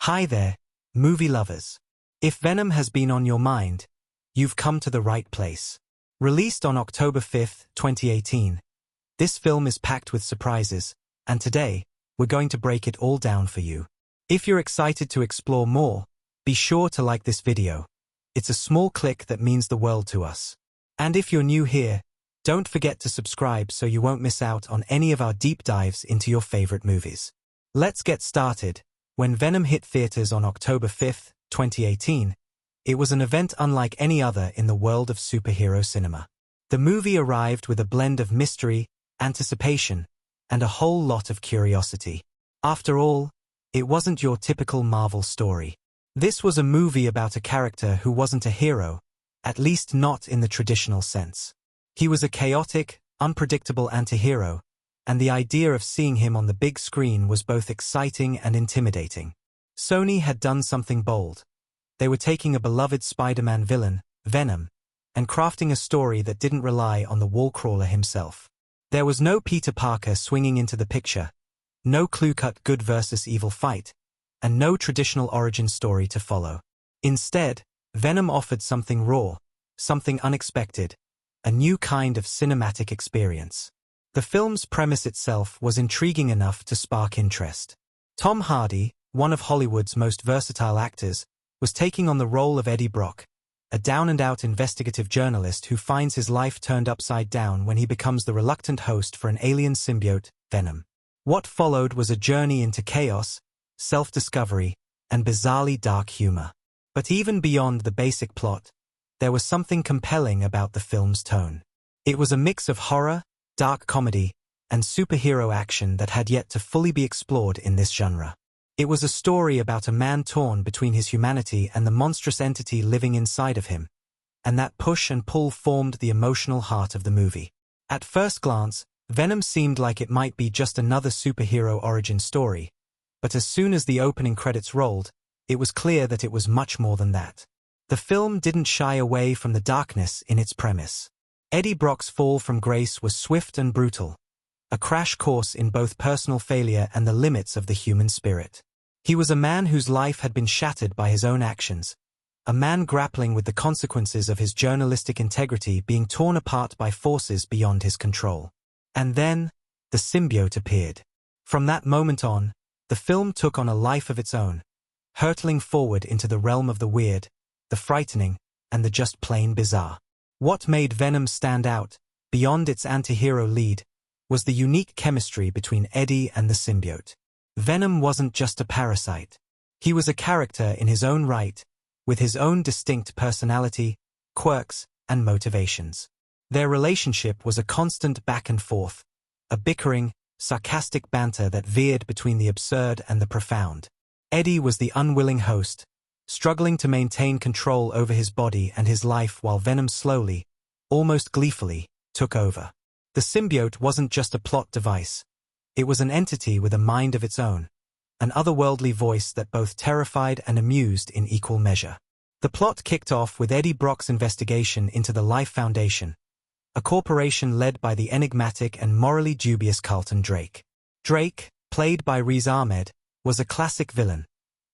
Hi there, movie lovers. If Venom has been on your mind, you've come to the right place. Released on October 5, 2018, this film is packed with surprises, and today, we're going to break it all down for you. If you're excited to explore more, be sure to like this video. It's a small click that means the world to us. And if you're new here, don't forget to subscribe so you won't miss out on any of our deep dives into your favorite movies. Let's get started. When Venom hit theaters on October 5, 2018, it was an event unlike any other in the world of superhero cinema. The movie arrived with a blend of mystery, anticipation, and a whole lot of curiosity. After all, it wasn't your typical Marvel story. This was a movie about a character who wasn't a hero, at least not in the traditional sense. He was a chaotic, unpredictable anti-hero, and the idea of seeing him on the big screen was both exciting and intimidating. Sony had done something bold. They were taking a beloved Spider-Man villain, Venom, and crafting a story that didn't rely on the wall-crawler himself. There was no Peter Parker swinging into the picture, no clear-cut good versus evil fight, and no traditional origin story to follow. Instead, Venom offered something raw, something unexpected, a new kind of cinematic experience. The film's premise itself was intriguing enough to spark interest. Tom Hardy, one of Hollywood's most versatile actors, was taking on the role of Eddie Brock, a down-and-out investigative journalist who finds his life turned upside down when he becomes the reluctant host for an alien symbiote, Venom. What followed was a journey into chaos, self-discovery, and bizarrely dark humor. But even beyond the basic plot, there was something compelling about the film's tone. It was a mix of horror, dark comedy, and superhero action that had yet to fully be explored in this genre. It was a story about a man torn between his humanity and the monstrous entity living inside of him, and that push and pull formed the emotional heart of the movie. At first glance, Venom seemed like it might be just another superhero origin story, but as soon as the opening credits rolled, it was clear that it was much more than that. The film didn't shy away from the darkness in its premise. Eddie Brock's fall from grace was swift and brutal, a crash course in both personal failure and the limits of the human spirit. He was a man whose life had been shattered by his own actions, a man grappling with the consequences of his journalistic integrity being torn apart by forces beyond his control. And then, the symbiote appeared. From that moment on, the film took on a life of its own, hurtling forward into the realm of the weird, the frightening, and the just plain bizarre. What made Venom stand out, beyond its anti-hero lead, was the unique chemistry between Eddie and the symbiote. Venom wasn't just a parasite. He was a character in his own right, with his own distinct personality, quirks, and motivations. Their relationship was a constant back and forth, a bickering, sarcastic banter that veered between the absurd and the profound. Eddie was the unwilling host, struggling to maintain control over his body and his life while Venom slowly, almost gleefully, took over. The symbiote wasn't just a plot device. It was an entity with a mind of its own, an otherworldly voice that both terrified and amused in equal measure. The plot kicked off with Eddie Brock's investigation into the Life Foundation, a corporation led by the enigmatic and morally dubious Carlton Drake. Drake, played by Riz Ahmed, was a classic villain,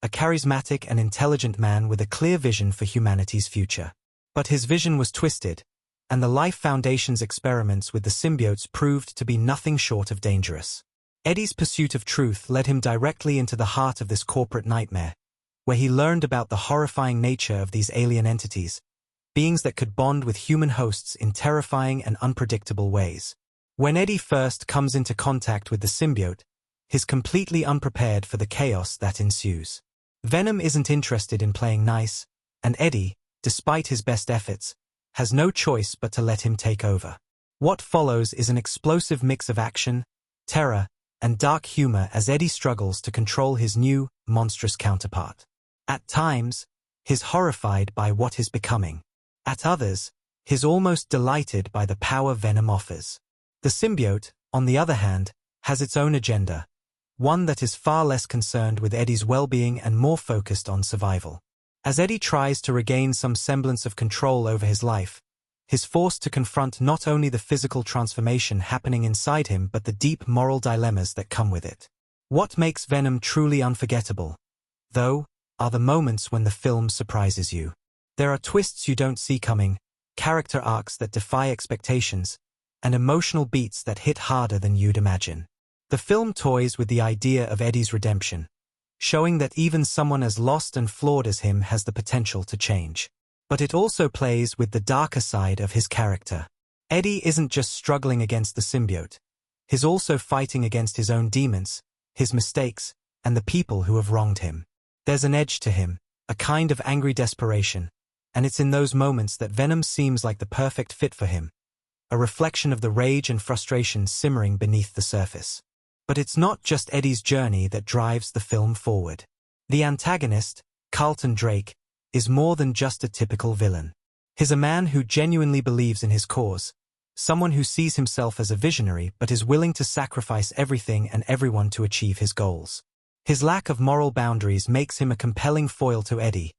a charismatic and intelligent man with a clear vision for humanity's future. But his vision was twisted, and the Life Foundation's experiments with the symbiotes proved to be nothing short of dangerous. Eddie's pursuit of truth led him directly into the heart of this corporate nightmare, where he learned about the horrifying nature of these alien entities, beings that could bond with human hosts in terrifying and unpredictable ways. When Eddie first comes into contact with the symbiote, he's completely unprepared for the chaos that ensues. Venom isn't interested in playing nice, and Eddie, despite his best efforts, has no choice but to let him take over. What follows is an explosive mix of action, terror, and dark humor as Eddie struggles to control his new, monstrous counterpart. At times, he's horrified by what he's becoming. At others, he's almost delighted by the power Venom offers. The symbiote, on the other hand, has its own agenda, one that is far less concerned with Eddie's well-being and more focused on survival. As Eddie tries to regain some semblance of control over his life, he's forced to confront not only the physical transformation happening inside him but the deep moral dilemmas that come with it. What makes Venom truly unforgettable? though, are the moments when the film surprises you. There are twists you don't see coming, character arcs that defy expectations, and emotional beats that hit harder than you'd imagine. The film toys with the idea of Eddie's redemption, showing that even someone as lost and flawed as him has the potential to change. But it also plays with the darker side of his character. Eddie isn't just struggling against the symbiote. He's also fighting against his own demons, his mistakes, and the people who have wronged him. There's an edge to him, a kind of angry desperation, and it's in those moments that Venom seems like the perfect fit for him, a reflection of the rage and frustration simmering beneath the surface. But it's not just Eddie's journey that drives the film forward. The antagonist, Carlton Drake, is more than just a typical villain. He's a man who genuinely believes in his cause, someone who sees himself as a visionary but is willing to sacrifice everything and everyone to achieve his goals. His lack of moral boundaries makes him a compelling foil to Eddie,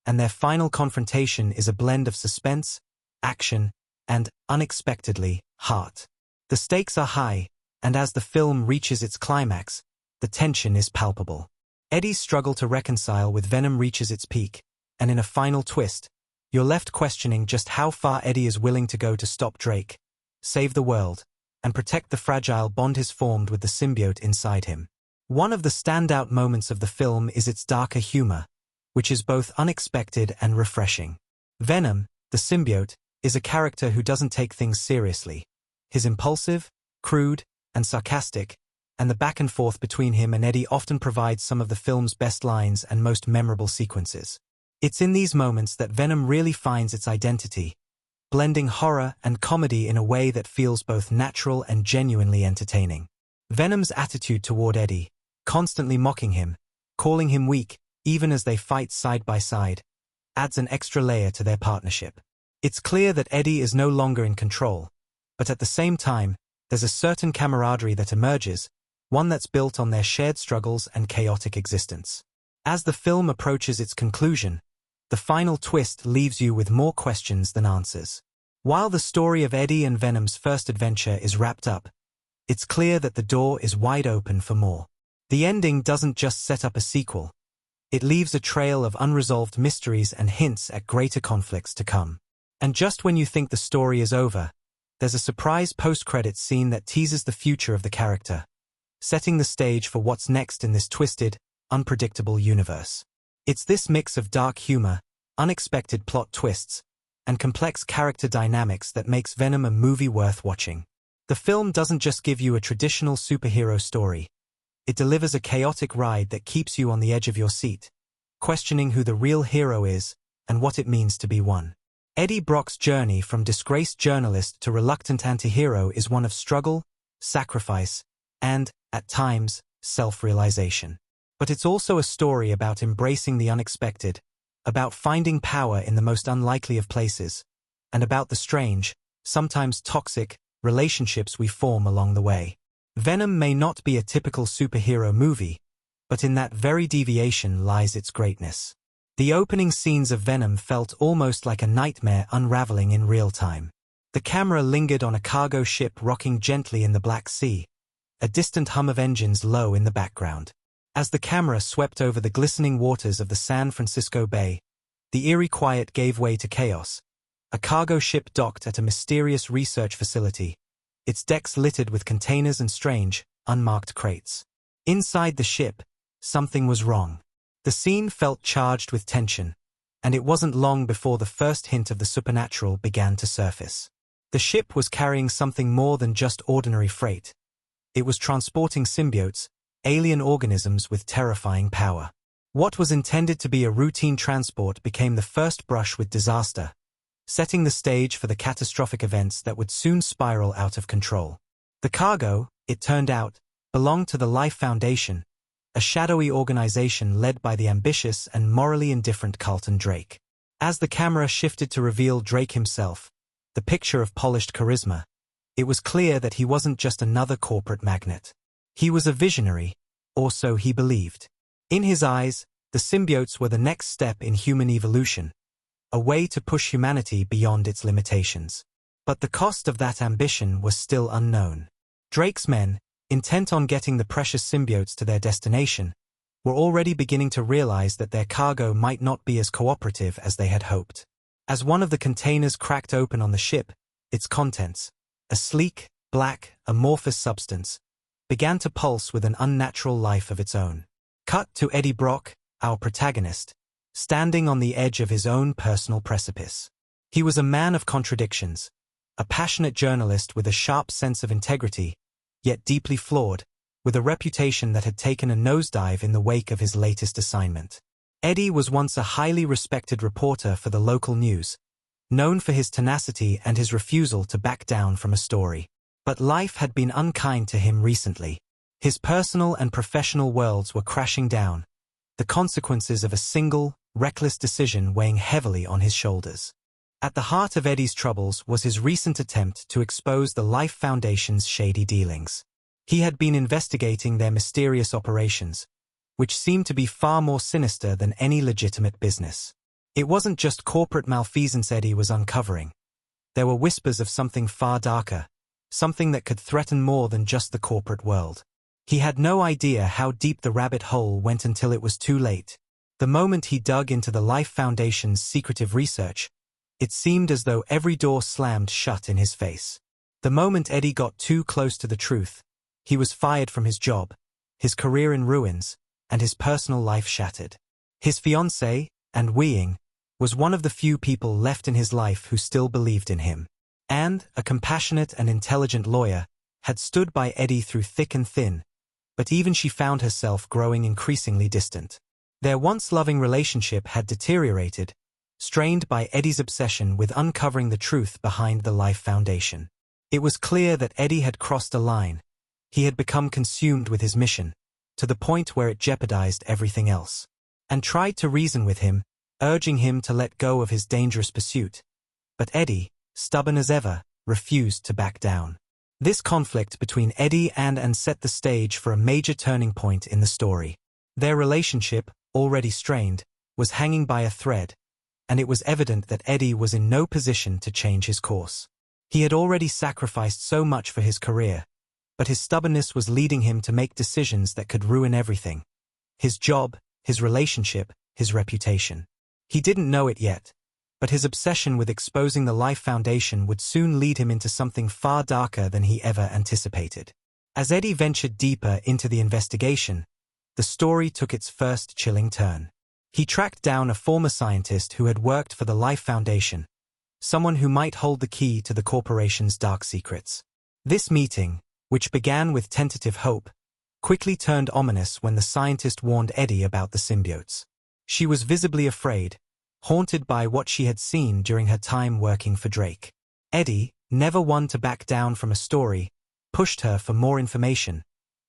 and their final confrontation is a blend of suspense, action, and, unexpectedly, heart. The stakes are high, and as the film reaches its climax, the tension is palpable. Eddie's struggle to reconcile with Venom reaches its peak, and in a final twist, you're left questioning just how far Eddie is willing to go to stop Drake, save the world, and protect the fragile bond he's formed with the symbiote inside him. One of the standout moments of the film is its darker humor, which is both unexpected and refreshing. Venom, the symbiote, is a character who doesn't take things seriously. He's impulsive, crude, and sarcastic, and the back and forth between him and Eddie often provides some of the film's best lines and most memorable sequences. It's in these moments that Venom really finds its identity, blending horror and comedy in a way that feels both natural and genuinely entertaining. Venom's attitude toward Eddie, constantly mocking him, calling him weak, even as they fight side by side, adds an extra layer to their partnership. It's clear that Eddie is no longer in control, but at the same time, there's a certain camaraderie that emerges, one that's built on their shared struggles and chaotic existence. As the film approaches its conclusion, the final twist leaves you with more questions than answers. While the story of Eddie and Venom's first adventure is wrapped up, it's clear that the door is wide open for more. The ending doesn't just set up a sequel. It leaves a trail of unresolved mysteries and hints at greater conflicts to come. And just when you think the story is over, there's a surprise post-credits scene that teases the future of the character, setting the stage for what's next in this twisted, unpredictable universe. It's this mix of dark humor, unexpected plot twists, and complex character dynamics that makes Venom a movie worth watching. The film doesn't just give you a traditional superhero story. It delivers a chaotic ride that keeps you on the edge of your seat, questioning who the real hero is and what it means to be one. Eddie Brock's journey from disgraced journalist to reluctant antihero is one of struggle, sacrifice, and, at times, self-realization. But it's also a story about embracing the unexpected, about finding power in the most unlikely of places, and about the strange, sometimes toxic, relationships we form along the way. Venom may not be a typical superhero movie, but in that very deviation lies its greatness. The opening scenes of Venom felt almost like a nightmare unraveling in real time. The camera lingered on a cargo ship rocking gently in the Black Sea, a distant hum of engines low in the background. As the camera swept over the glistening waters of the San Francisco Bay, the eerie quiet gave way to chaos. A cargo ship docked at a mysterious research facility, its decks littered with containers and strange, unmarked crates. Inside the ship, something was wrong. The scene felt charged with tension, and it wasn't long before the first hint of the supernatural began to surface. The ship was carrying something more than just ordinary freight. It was transporting symbiotes, alien organisms with terrifying power. What was intended to be a routine transport became the first brush with disaster, setting the stage for the catastrophic events that would soon spiral out of control. The cargo, it turned out, belonged to the Life Foundation, a shadowy organization led by the ambitious and morally indifferent Carlton Drake. As the camera shifted to reveal Drake himself, the picture of polished charisma, it was clear that he wasn't just another corporate magnate. He was a visionary, or so he believed. In his eyes, the symbiotes were the next step in human evolution, a way to push humanity beyond its limitations. But the cost of that ambition was still unknown. Drake's men, intent on getting the precious symbiotes to their destination, were already beginning to realize that their cargo might not be as cooperative as they had hoped. As one of the containers cracked open on the ship, its contents, a sleek, black, amorphous substance, began to pulse with an unnatural life of its own. Cut to Eddie Brock, our protagonist, standing on the edge of his own personal precipice. He was a man of contradictions, a passionate journalist with a sharp sense of integrity, yet deeply flawed, with a reputation that had taken a nosedive in the wake of his latest assignment. Eddie was once a highly respected reporter for the local news, known for his tenacity and his refusal to back down from a story. But life had been unkind to him recently. His personal and professional worlds were crashing down, the consequences of a single, reckless decision weighing heavily on his shoulders. At the heart of Eddie's troubles was his recent attempt to expose the Life Foundation's shady dealings. He had been investigating their mysterious operations, which seemed to be far more sinister than any legitimate business. It wasn't just corporate malfeasance Eddie was uncovering. There were whispers of something far darker, something that could threaten more than just the corporate world. He had no idea how deep the rabbit hole went until it was too late. The moment he dug into the Life Foundation's secretive research, it seemed as though every door slammed shut in his face. The moment Eddie got too close to the truth, he was fired from his job, his career in ruins, and his personal life shattered. His fiancée, and Weeing, was one of the few people left in his life who still believed in him. And, a compassionate and intelligent lawyer, had stood by Eddie through thick and thin, but even she found herself growing increasingly distant. Their once loving relationship had deteriorated, strained by Eddie's obsession with uncovering the truth behind the Life Foundation. It was clear that Eddie had crossed a line. He had become consumed with his mission, to the point where it jeopardized everything else. And tried to reason with him, urging him to let go of his dangerous pursuit. But Eddie, stubborn as ever, refused to back down. This conflict between Eddie and Anne set the stage for a major turning point in the story. Their relationship, already strained, was hanging by a thread, and it was evident that Eddie was in no position to change his course. He had already sacrificed so much for his career, but his stubbornness was leading him to make decisions that could ruin everything. His job, his relationship, his reputation. He didn't know it yet, but his obsession with exposing the Life Foundation would soon lead him into something far darker than he ever anticipated. As Eddie ventured deeper into the investigation, the story took its first chilling turn. He tracked down a former scientist who had worked for the Life Foundation, someone who might hold the key to the corporation's dark secrets. This meeting, which began with tentative hope, quickly turned ominous when the scientist warned Eddie about the symbiotes. She was visibly afraid, haunted by what she had seen during her time working for Drake. Eddie, never one to back down from a story, pushed her for more information,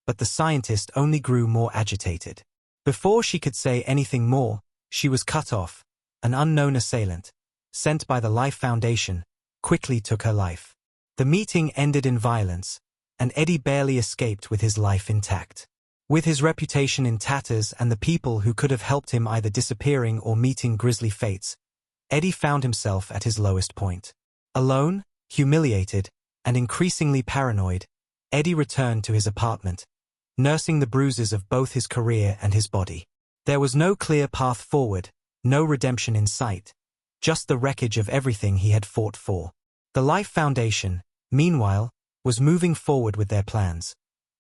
but the scientist only grew more agitated. Before she could say anything more, she was cut off. An unknown assailant, sent by the Life Foundation, quickly took her life. The meeting ended in violence, and Eddie barely escaped with his life intact. With his reputation in tatters and the people who could have helped him either disappearing or meeting grisly fates, Eddie found himself at his lowest point. Alone, humiliated, and increasingly paranoid, Eddie returned to his apartment, nursing the bruises of both his career and his body. There was no clear path forward, no redemption in sight, just the wreckage of everything he had fought for. The Life Foundation, meanwhile, was moving forward with their plans,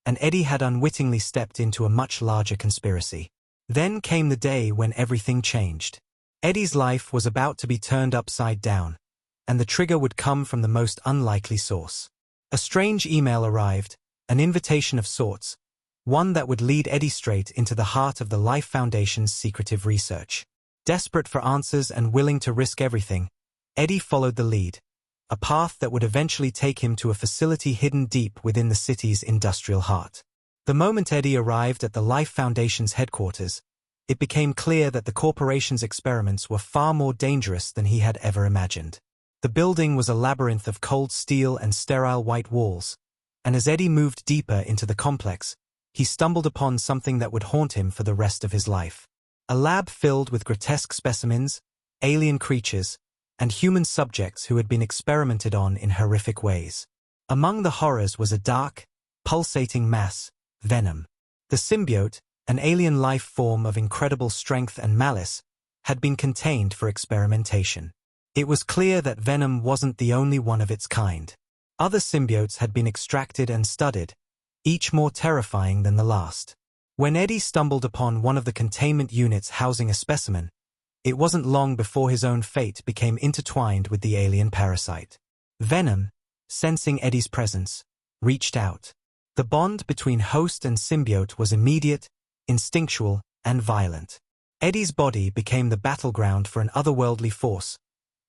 and Eddie had unwittingly stepped into a much larger conspiracy. Then came the day when everything changed. Eddie's life was about to be turned upside down, and the trigger would come from the most unlikely source. A strange email arrived, an invitation of sorts, one that would lead Eddie straight into the heart of the Life Foundation's secretive research. Desperate for answers and willing to risk everything, Eddie followed the lead, a path that would eventually take him to a facility hidden deep within the city's industrial heart. The moment Eddie arrived at the Life Foundation's headquarters, it became clear that the corporation's experiments were far more dangerous than he had ever imagined. The building was a labyrinth of cold steel and sterile white walls, and as Eddie moved deeper into the complex, he stumbled upon something that would haunt him for the rest of his life. A lab filled with grotesque specimens, alien creatures, and human subjects who had been experimented on in horrific ways. Among the horrors was a dark, pulsating mass, Venom. The symbiote, an alien life form of incredible strength and malice, had been contained for experimentation. It was clear that Venom wasn't the only one of its kind. Other symbiotes had been extracted and studied, each more terrifying than the last. When Eddie stumbled upon one of the containment units housing a specimen, it wasn't long before his own fate became intertwined with the alien parasite. Venom, sensing Eddie's presence, reached out. The bond between host and symbiote was immediate, instinctual, and violent. Eddie's body became the battleground for an otherworldly force,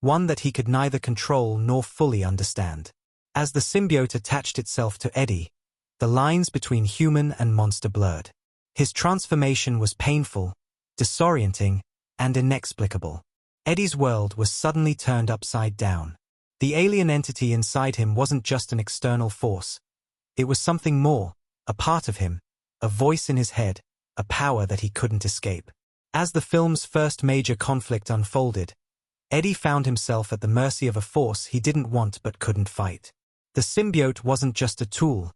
one that he could neither control nor fully understand. As the symbiote attached itself to Eddie, the lines between human and monster blurred. His transformation was painful, disorienting, and inexplicable. Eddie's world was suddenly turned upside down. The alien entity inside him wasn't just an external force. It was something more, a part of him, a voice in his head, a power that he couldn't escape. As the film's first major conflict unfolded, Eddie found himself at the mercy of a force he didn't want but couldn't fight. The symbiote wasn't just a tool.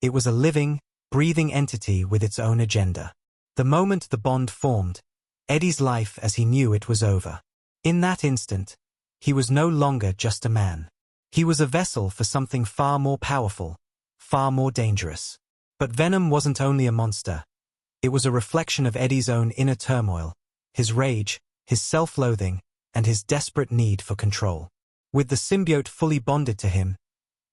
It was a living, breathing entity with its own agenda. The moment the bond formed, Eddie's life as he knew it was over. In that instant, he was no longer just a man. He was a vessel for something far more powerful, far more dangerous. But Venom wasn't only a monster. It was a reflection of Eddie's own inner turmoil, his rage, his self-loathing, and his desperate need for control. With the symbiote fully bonded to him,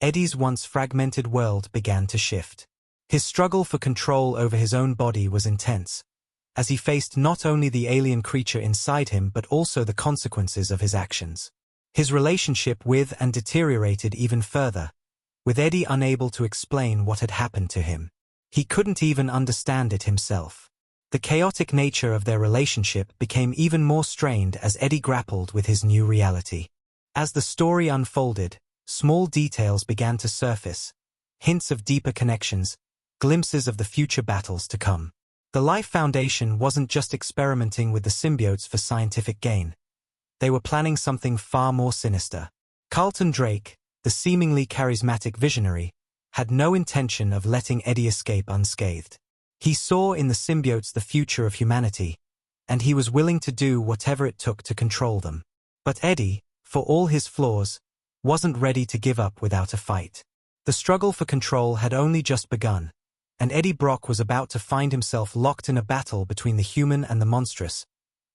Eddie's once fragmented world began to shift. His struggle for control over his own body was intense, as he faced not only the alien creature inside him but also the consequences of his actions. His relationship with and deteriorated even further, with Eddie unable to explain what had happened to him. He couldn't even understand it himself. The chaotic nature of their relationship became even more strained as Eddie grappled with his new reality. As the story unfolded, small details began to surface, hints of deeper connections, glimpses of the future battles to come. The Life Foundation wasn't just experimenting with the symbiotes for scientific gain. They were planning something far more sinister. Carlton Drake, the seemingly charismatic visionary, had no intention of letting Eddie escape unscathed. He saw in the symbiotes the future of humanity, and he was willing to do whatever it took to control them. But Eddie, for all his flaws, wasn't ready to give up without a fight. The struggle for control had only just begun, and Eddie Brock was about to find himself locked in a battle between the human and the monstrous,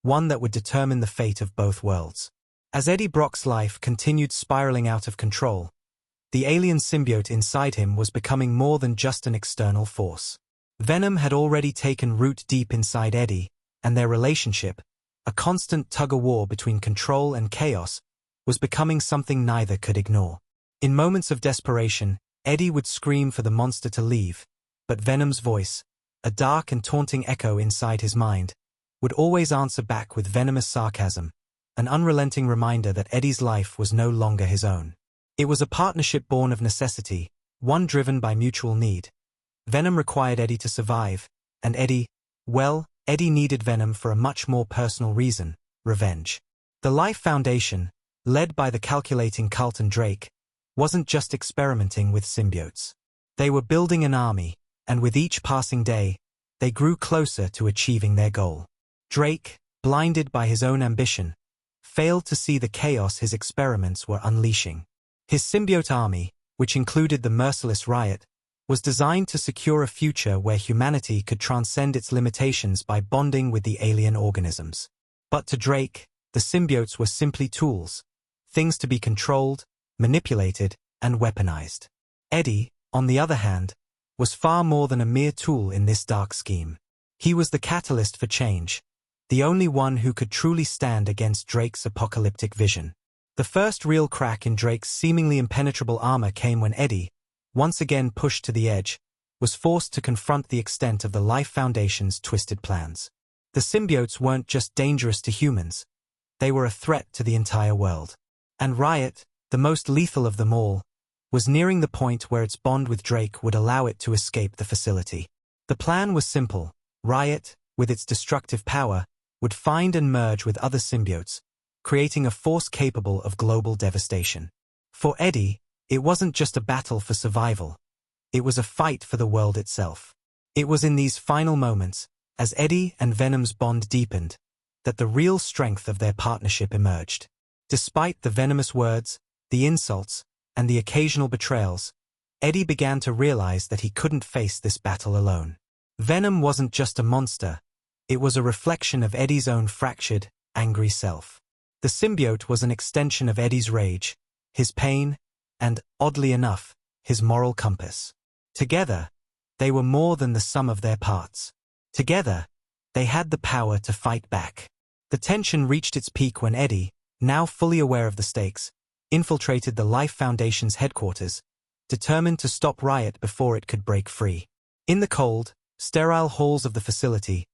one that would determine the fate of both worlds. As Eddie Brock's life continued spiraling out of control, the alien symbiote inside him was becoming more than just an external force. Venom had already taken root deep inside Eddie, and their relationship, a constant tug-of-war between control and chaos, was becoming something neither could ignore. In moments of desperation, Eddie would scream for the monster to leave, but Venom's voice, a dark and taunting echo inside his mind, would always answer back with venomous sarcasm, an unrelenting reminder that Eddie's life was no longer his own. It was a partnership born of necessity, one driven by mutual need. Venom required Eddie to survive, and Eddie needed Venom for a much more personal reason, revenge. The Life Foundation, led by the calculating Carlton Drake, wasn't just experimenting with symbiotes. They were building an army, and with each passing day, they grew closer to achieving their goal. Drake, blinded by his own ambition, failed to see the chaos his experiments were unleashing. His symbiote army, which included the merciless Riot, was designed to secure a future where humanity could transcend its limitations by bonding with the alien organisms. But to Drake, the symbiotes were simply tools, things to be controlled, manipulated, and weaponized. Eddie, on the other hand, was far more than a mere tool in this dark scheme. He was the catalyst for change, the only one who could truly stand against Drake's apocalyptic vision. The first real crack in Drake's seemingly impenetrable armor came when Eddie, once again pushed to the edge, was forced to confront the extent of the Life Foundation's twisted plans. The symbiotes weren't just dangerous to humans, they were a threat to the entire world. And Riot, the most lethal of them all, was nearing the point where its bond with Drake would allow it to escape the facility. The plan was simple. Riot, with its destructive power, would find and merge with other symbiotes, creating a force capable of global devastation. For Eddie, it wasn't just a battle for survival. It was a fight for the world itself. It was in these final moments, as Eddie and Venom's bond deepened, that the real strength of their partnership emerged. Despite the venomous words, the insults, and the occasional betrayals, Eddie began to realize that he couldn't face this battle alone. Venom wasn't just a monster, it was a reflection of Eddie's own fractured, angry self. The symbiote was an extension of Eddie's rage, his pain, and, oddly enough, his moral compass. Together, they were more than the sum of their parts. Together, they had the power to fight back. The tension reached its peak when Eddie, now fully aware of the stakes, infiltrated the Life Foundation's headquarters, determined to stop Riot before it could break free. In the cold, sterile halls of the facility,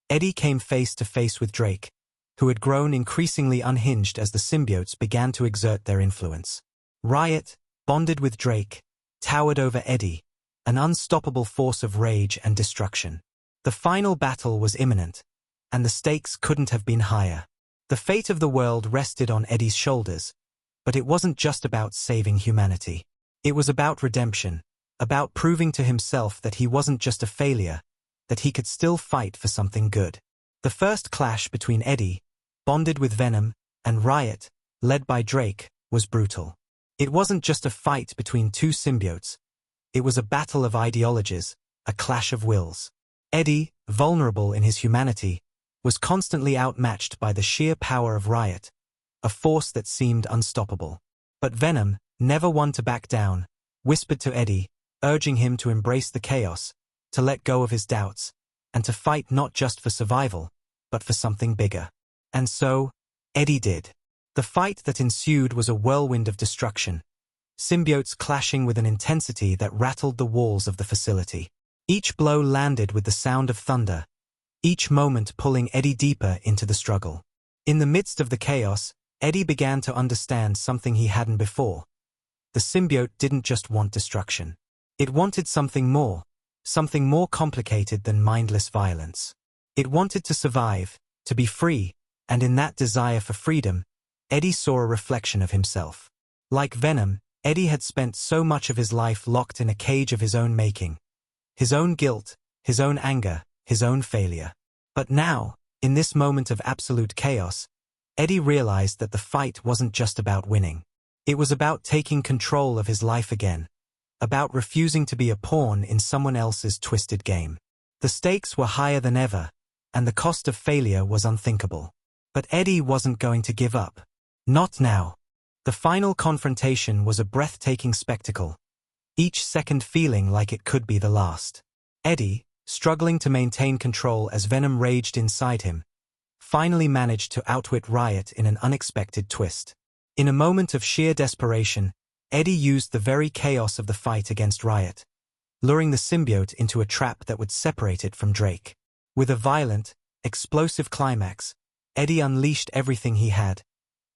Eddie came face to face with Drake, who had grown increasingly unhinged as the symbiotes began to exert their influence. Riot, bonded with Drake, towered over Eddie, an unstoppable force of rage and destruction. The final battle was imminent, and the stakes couldn't have been higher. The fate of the world rested on Eddie's shoulders, but it wasn't just about saving humanity. It was about redemption, about proving to himself that he wasn't just a failure, that he could still fight for something good. The first clash between Eddie, bonded with Venom, and Riot, led by Drake, was brutal. It wasn't just a fight between two symbiotes. It was a battle of ideologies, a clash of wills. Eddie, vulnerable in his humanity, was constantly outmatched by the sheer power of Riot, a force that seemed unstoppable. But Venom, never one to back down, whispered to Eddie, urging him to embrace the chaos, to let go of his doubts, and to fight not just for survival, but for something bigger. And so, Eddie did. The fight that ensued was a whirlwind of destruction, symbiotes clashing with an intensity that rattled the walls of the facility. Each blow landed with the sound of thunder, each moment pulling Eddie deeper into the struggle. In the midst of the chaos, Eddie began to understand something he hadn't before. The symbiote didn't just want destruction. It wanted something more complicated than mindless violence. It wanted to survive, to be free, and in that desire for freedom, Eddie saw a reflection of himself. Like Venom, Eddie had spent so much of his life locked in a cage of his own making. His own guilt, his own anger, his own failure. But now, in this moment of absolute chaos, Eddie realized that the fight wasn't just about winning. It was about taking control of his life again, about refusing to be a pawn in someone else's twisted game. The stakes were higher than ever, and the cost of failure was unthinkable. But Eddie wasn't going to give up. Not now. The final confrontation was a breathtaking spectacle, each second feeling like it could be the last. Eddie, struggling to maintain control as Venom raged inside him, finally managed to outwit Riot in an unexpected twist. In a moment of sheer desperation, Eddie used the very chaos of the fight against Riot, luring the symbiote into a trap that would separate it from Drake. With a violent, explosive climax, Eddie unleashed everything he had,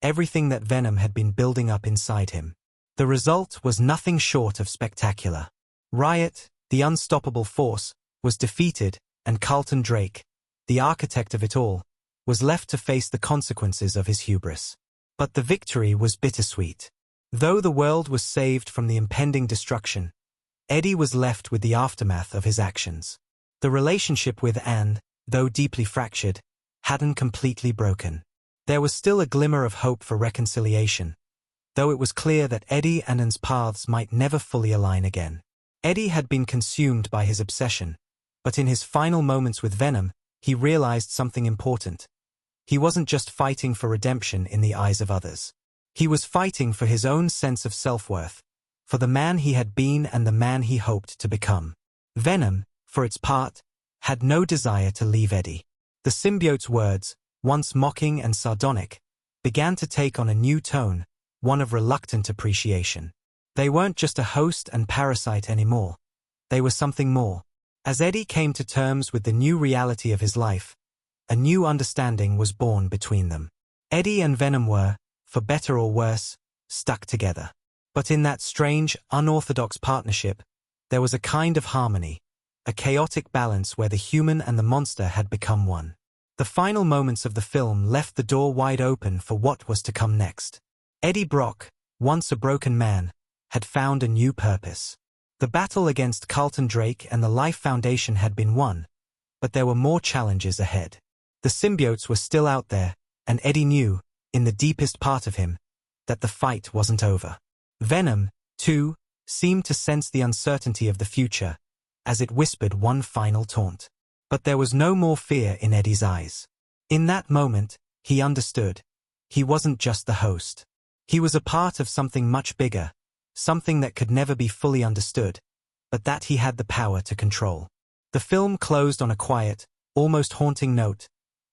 everything that Venom had been building up inside him. The result was nothing short of spectacular. Riot, the unstoppable force, was defeated, and Carlton Drake, the architect of it all, was left to face the consequences of his hubris. But the victory was bittersweet. Though the world was saved from the impending destruction, Eddie was left with the aftermath of his actions. The relationship with Anne, though deeply fractured, hadn't completely broken. There was still a glimmer of hope for reconciliation, though it was clear that Eddie and Anne's paths might never fully align again. Eddie had been consumed by his obsession, but in his final moments with Venom, he realized something important. He wasn't just fighting for redemption in the eyes of others. He was fighting for his own sense of self-worth, for the man he had been and the man he hoped to become. Venom, for its part, had no desire to leave Eddie. The symbiote's words, once mocking and sardonic, began to take on a new tone, one of reluctant appreciation. They weren't just a host and parasite anymore. They were something more. As Eddie came to terms with the new reality of his life, a new understanding was born between them. Eddie and Venom were, for better or worse, stuck together. But in that strange, unorthodox partnership, there was a kind of harmony, a chaotic balance where the human and the monster had become one. The final moments of the film left the door wide open for what was to come next. Eddie Brock, once a broken man, had found a new purpose. The battle against Carlton Drake and the Life Foundation had been won, but there were more challenges ahead. The symbiotes were still out there, and Eddie knew, in the deepest part of him, that the fight wasn't over. Venom, too, seemed to sense the uncertainty of the future, as it whispered one final taunt. But there was no more fear in Eddie's eyes. In that moment, he understood. He wasn't just the host. He was a part of something much bigger, something that could never be fully understood, but that he had the power to control. The film closed on a quiet, almost haunting note,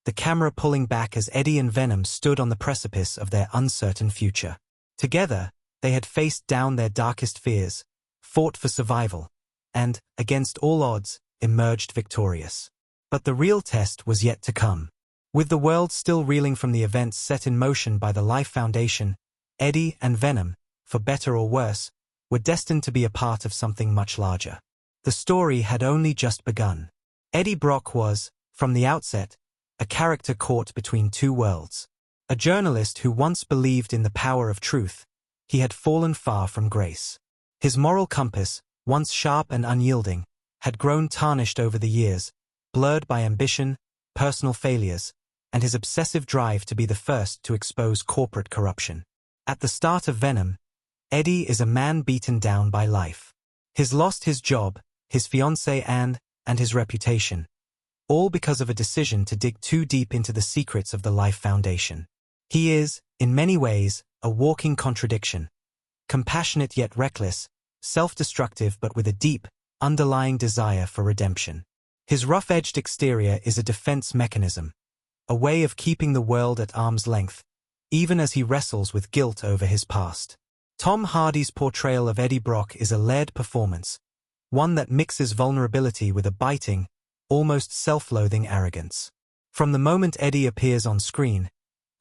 the camera pulling back as Eddie and Venom stood on the precipice of their uncertain future. Together, they had faced down their darkest fears, fought for survival, and, against all odds, emerged victorious. But the real test was yet to come. With the world still reeling from the events set in motion by the Life Foundation, Eddie and Venom, for better or worse, were destined to be a part of something much larger. The story had only just begun. Eddie Brock was, from the outset, a character caught between two worlds. A journalist who once believed in the power of truth, he had fallen far from grace. His moral compass, once sharp and unyielding, had grown tarnished over the years, blurred by ambition, personal failures, and his obsessive drive to be the first to expose corporate corruption. At the start of Venom, Eddie is a man beaten down by life. He's lost his job, his fiancée and his reputation, all because of a decision to dig too deep into the secrets of the Life Foundation. He is, in many ways, a walking contradiction. Compassionate yet reckless, self-destructive but with a deep, underlying desire for redemption. His rough-edged exterior is a defense mechanism, a way of keeping the world at arm's length, even as he wrestles with guilt over his past. Tom Hardy's portrayal of Eddie Brock is a layered performance, one that mixes vulnerability with a biting, almost self-loathing arrogance. From the moment Eddie appears on screen,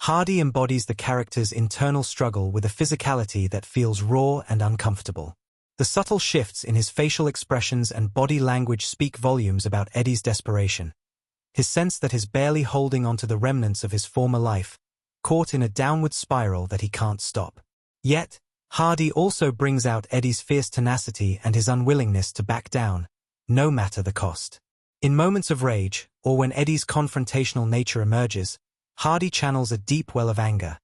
Hardy embodies the character's internal struggle with a physicality that feels raw and uncomfortable. The subtle shifts in his facial expressions and body language speak volumes about Eddie's desperation, his sense that he's barely holding onto the remnants of his former life, caught in a downward spiral that he can't stop. Yet, Hardy also brings out Eddie's fierce tenacity and his unwillingness to back down, no matter the cost. In moments of rage, or when Eddie's confrontational nature emerges, Hardy channels a deep well of anger.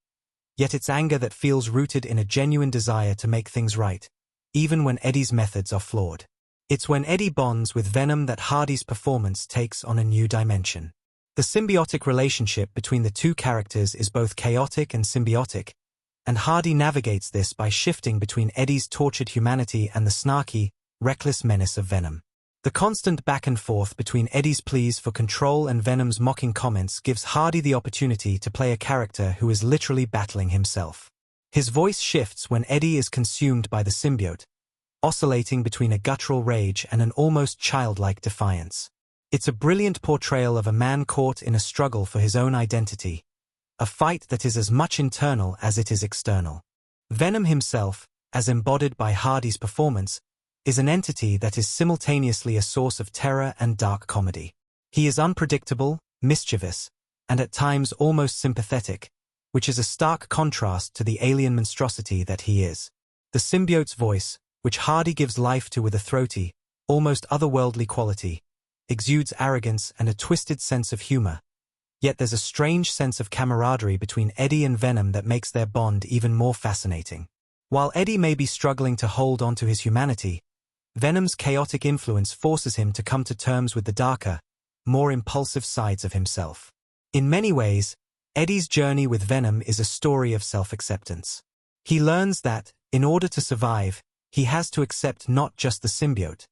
Yet it's anger that feels rooted in a genuine desire to make things right, even when Eddie's methods are flawed. It's when Eddie bonds with Venom that Hardy's performance takes on a new dimension. The symbiotic relationship between the two characters is both chaotic and symbiotic, and Hardy navigates this by shifting between Eddie's tortured humanity and the snarky, reckless menace of Venom. The constant back and forth between Eddie's pleas for control and Venom's mocking comments gives Hardy the opportunity to play a character who is literally battling himself. His voice shifts when Eddie is consumed by the symbiote, oscillating between a guttural rage and an almost childlike defiance. It's a brilliant portrayal of a man caught in a struggle for his own identity, a fight that is as much internal as it is external. Venom himself, as embodied by Hardy's performance, is an entity that is simultaneously a source of terror and dark comedy. He is unpredictable, mischievous, and at times almost sympathetic, which is a stark contrast to the alien monstrosity that he is. The symbiote's voice, which Hardy gives life to with a throaty, almost otherworldly quality, exudes arrogance and a twisted sense of humor. Yet there's a strange sense of camaraderie between Eddie and Venom that makes their bond even more fascinating. While Eddie may be struggling to hold on to his humanity, Venom's chaotic influence forces him to come to terms with the darker, more impulsive sides of himself. In many ways, Eddie's journey with Venom is a story of self-acceptance. He learns that, in order to survive, he has to accept not just the symbiote,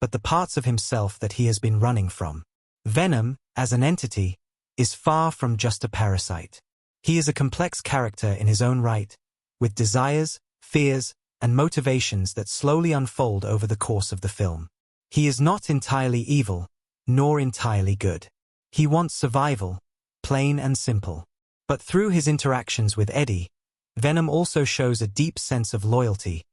but the parts of himself that he has been running from. Venom, as an entity, is far from just a parasite. He is a complex character in his own right, with desires, fears, and motivations that slowly unfold over the course of the film. He is not entirely evil, nor entirely good. He wants survival, plain and simple. But through his interactions with Eddie, Venom also shows a deep sense of loyalty,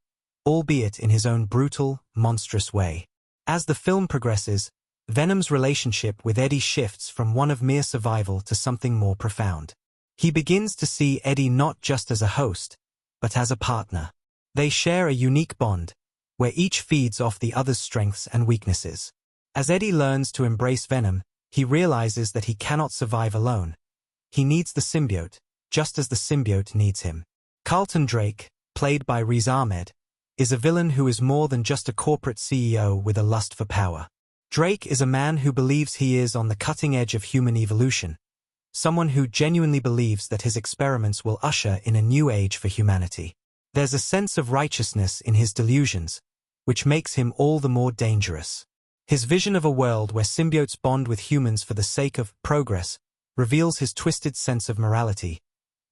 albeit in his own brutal, monstrous way. As the film progresses, Venom's relationship with Eddie shifts from one of mere survival to something more profound. He begins to see Eddie not just as a host, but as a partner. They share a unique bond, where each feeds off the other's strengths and weaknesses. As Eddie learns to embrace Venom, He realizes that he cannot survive alone. He needs the symbiote, just as the symbiote needs him. Carlton Drake, played by Riz Ahmed, is a villain who is more than just a corporate CEO with a lust for power. Drake is a man who believes he is on the cutting edge of human evolution, someone who genuinely believes that his experiments will usher in a new age for humanity. There's a sense of righteousness in his delusions, which makes him all the more dangerous. His vision of a world where symbiotes bond with humans for the sake of progress reveals his twisted sense of morality,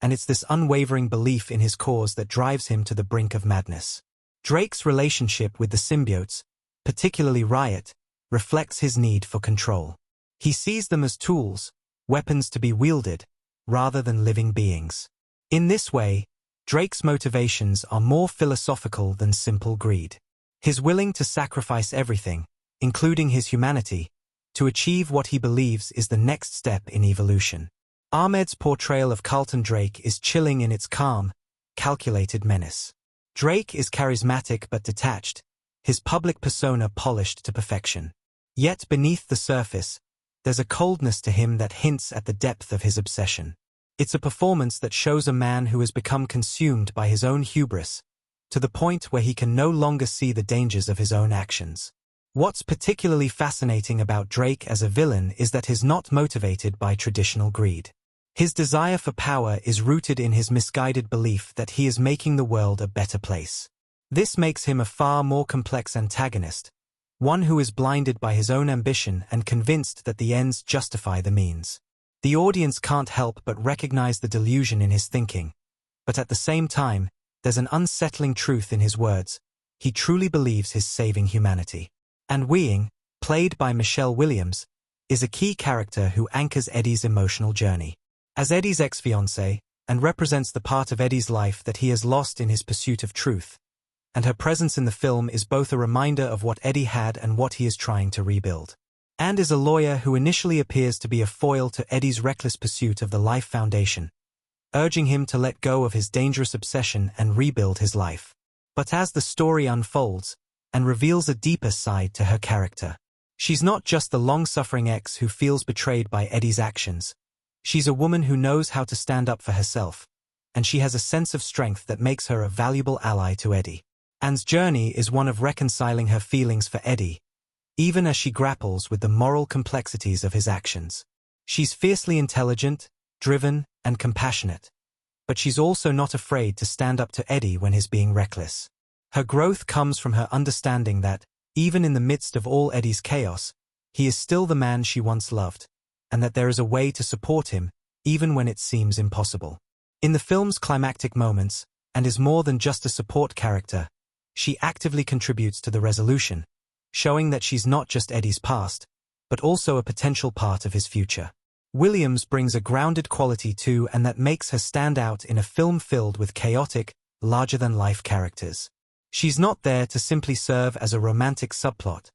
and it's this unwavering belief in his cause that drives him to the brink of madness. Drake's relationship with the symbiotes, particularly Riot, reflects his need for control. He sees them as tools, weapons to be wielded, rather than living beings. In this way, Drake's motivations are more philosophical than simple greed. He's willing to sacrifice everything, including his humanity, to achieve what he believes is the next step in evolution. Ahmed's portrayal of Carlton Drake is chilling in its calm, calculated menace. Drake is charismatic but detached, his public persona polished to perfection. Yet beneath the surface, there's a coldness to him that hints at the depth of his obsession. It's a performance that shows a man who has become consumed by his own hubris, to the point where he can no longer see the dangers of his own actions. What's particularly fascinating about Drake as a villain is that he's not motivated by traditional greed. His desire for power is rooted in his misguided belief that he is making the world a better place. This makes him a far more complex antagonist, one who is blinded by his own ambition and convinced that the ends justify the means. The audience can't help but recognize the delusion in his thinking, but at the same time, there's an unsettling truth in his words. He truly believes he's saving humanity. And Weing, played by Michelle Williams, is a key character who anchors Eddie's emotional journey. As Eddie's ex-fiancée, and represents the part of Eddie's life that he has lost in his pursuit of truth, and her presence in the film is both a reminder of what Eddie had and what he is trying to rebuild. And is a lawyer who initially appears to be a foil to Eddie's reckless pursuit of the Life Foundation, urging him to let go of his dangerous obsession and rebuild his life. But as the story unfolds, and reveals a deeper side to her character, she's not just the long-suffering ex who feels betrayed by Eddie's actions. She's a woman who knows how to stand up for herself, and she has a sense of strength that makes her a valuable ally to Eddie. Anne's journey is one of reconciling her feelings for Eddie, even as she grapples with the moral complexities of his actions. She's fiercely intelligent, driven, and compassionate, but she's also not afraid to stand up to Eddie when he's being reckless. Her growth comes from her understanding that, even in the midst of all Eddie's chaos, he is still the man she once loved, and that there is a way to support him, even when it seems impossible. In the film's climactic moments, and is more than just a support character, she actively contributes to the resolution, showing that she's not just Eddie's past, but also a potential part of his future. Williams brings a grounded quality too, and that makes her stand out in a film filled with chaotic, larger-than-life characters. She's not there to simply serve as a romantic subplot.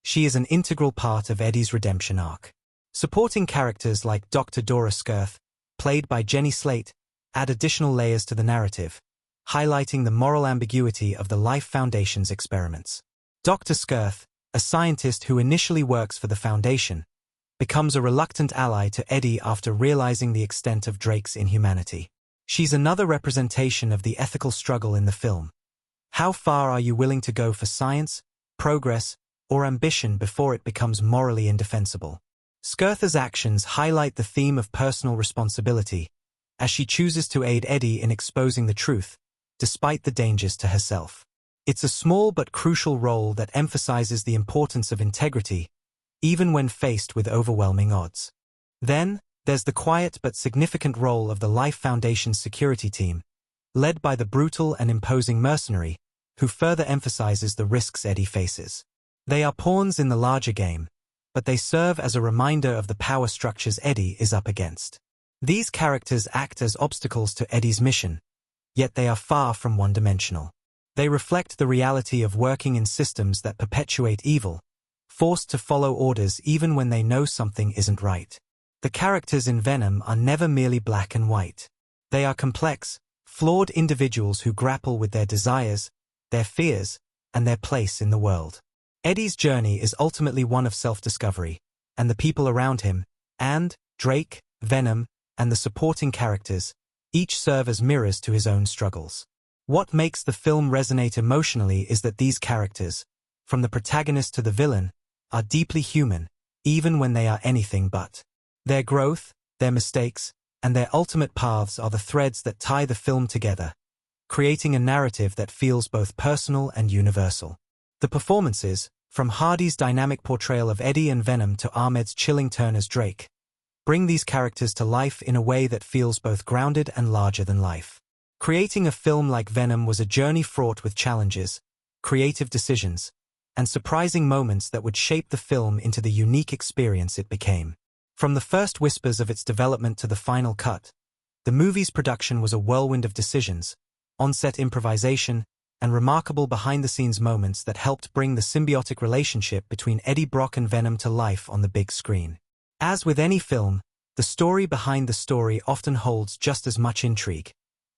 She is an integral part of Eddie's redemption arc. Supporting characters like Dr. Dora Skirth, played by Jenny Slate, add additional layers to the narrative, highlighting the moral ambiguity of the Life Foundation's experiments. Dr. Skirth, a scientist who initially works for the Foundation, becomes a reluctant ally to Eddie after realizing the extent of Drake's inhumanity. She's another representation of the ethical struggle in the film. How far are you willing to go for science, progress, or ambition before it becomes morally indefensible? Skirth's actions highlight the theme of personal responsibility, as she chooses to aid Eddie in exposing the truth, despite the dangers to herself. It's a small but crucial role that emphasizes the importance of integrity, even when faced with overwhelming odds. Then, there's the quiet but significant role of the Life Foundation's security team, led by the brutal and imposing mercenary, who further emphasizes the risks Eddie faces. They are pawns in the larger game, but they serve as a reminder of the power structures Eddie is up against. These characters act as obstacles to Eddie's mission, yet they are far from one-dimensional. They reflect the reality of working in systems that perpetuate evil, forced to follow orders even when they know something isn't right. The characters in Venom are never merely black and white. They are complex, flawed individuals who grapple with their desires, their fears, and their place in the world. Eddie's journey is ultimately one of self-discovery, and the people around him, and Drake, Venom, and the supporting characters, each serve as mirrors to his own struggles. What makes the film resonate emotionally is that these characters, from the protagonist to the villain, are deeply human, even when they are anything but. Their growth, their mistakes, and their ultimate paths are the threads that tie the film together, creating a narrative that feels both personal and universal. The performances, from Hardy's dynamic portrayal of Eddie and Venom to Ahmed's chilling turn as Drake, bring these characters to life in a way that feels both grounded and larger than life. Creating a film like Venom was a journey fraught with challenges, creative decisions, and surprising moments that would shape the film into the unique experience it became. From the first whispers of its development to the final cut, the movie's production was a whirlwind of decisions, on-set improvisation, and remarkable behind-the-scenes moments that helped bring the symbiotic relationship between Eddie Brock and Venom to life on the big screen. As with any film, the story behind the story often holds just as much intrigue,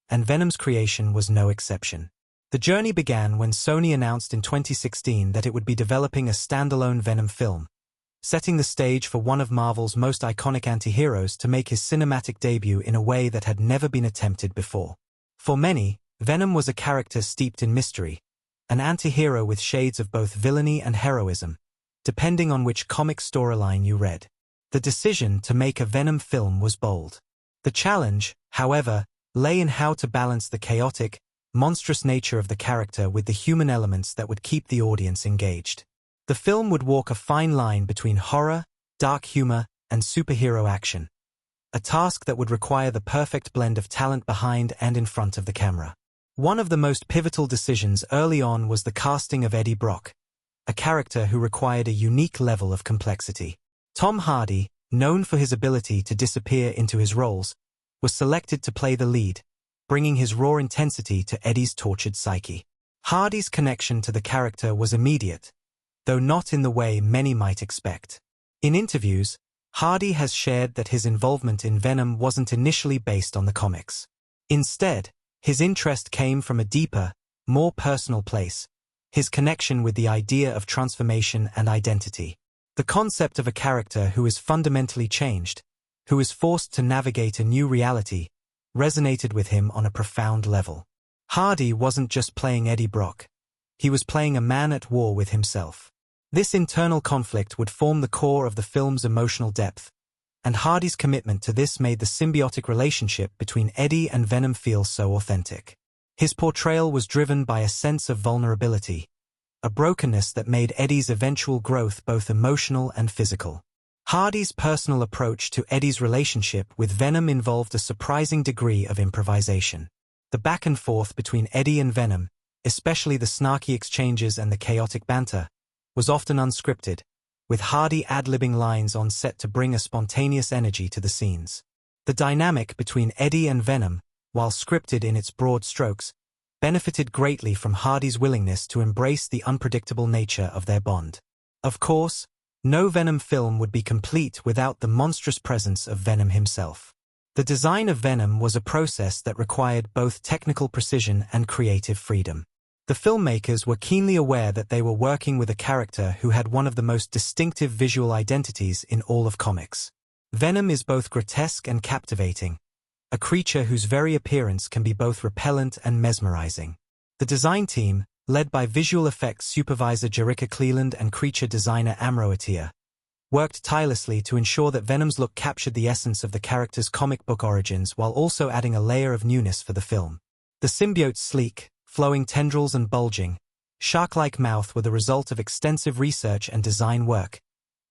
and Venom's creation was no exception. The journey began when Sony announced in 2016 that it would be developing a standalone Venom film, setting the stage for one of Marvel's most iconic anti-heroes to make his cinematic debut in a way that had never been attempted before. For many, Venom was a character steeped in mystery, an anti-hero with shades of both villainy and heroism, depending on which comic storyline you read. The decision to make a Venom film was bold. The challenge, however, lay in how to balance the chaotic, monstrous nature of the character with the human elements that would keep the audience engaged. The film would walk a fine line between horror, dark humor, and superhero action, a task that would require the perfect blend of talent behind and in front of the camera. One of the most pivotal decisions early on was the casting of Eddie Brock, a character who required a unique level of complexity. Tom Hardy, known for his ability to disappear into his roles, was selected to play the lead, bringing his raw intensity to Eddie's tortured psyche. Hardy's connection to the character was immediate, though not in the way many might expect. In interviews, Hardy has shared that his involvement in Venom wasn't initially based on the comics. Instead, his interest came from a deeper, more personal place, his connection with the idea of transformation and identity. The concept of a character who is fundamentally changed, who is forced to navigate a new reality, resonated with him on a profound level. Hardy wasn't just playing Eddie Brock. He was playing a man at war with himself. This internal conflict would form the core of the film's emotional depth, and Hardy's commitment to this made the symbiotic relationship between Eddie and Venom feel so authentic. His portrayal was driven by a sense of vulnerability, a brokenness that made Eddie's eventual growth both emotional and physical. Hardy's personal approach to Eddie's relationship with Venom involved a surprising degree of improvisation. The back and forth between Eddie and Venom, especially the snarky exchanges and the chaotic banter, was often unscripted, with Hardy ad-libbing lines on set to bring a spontaneous energy to the scenes. The dynamic between Eddie and Venom, while scripted in its broad strokes, benefited greatly from Hardy's willingness to embrace the unpredictable nature of their bond. Of course, no Venom film would be complete without the monstrous presence of Venom himself. The design of Venom was a process that required both technical precision and creative freedom. The filmmakers were keenly aware that they were working with a character who had one of the most distinctive visual identities in all of comics. Venom is both grotesque and captivating, a creature whose very appearance can be both repellent and mesmerizing. The design team, led by visual effects supervisor Jerrica Cleland and creature designer Amro Attia, worked tirelessly to ensure that Venom's look captured the essence of the character's comic book origins while also adding a layer of newness for the film. The symbiote's sleek, flowing tendrils and bulging, shark-like mouth were the result of extensive research and design work,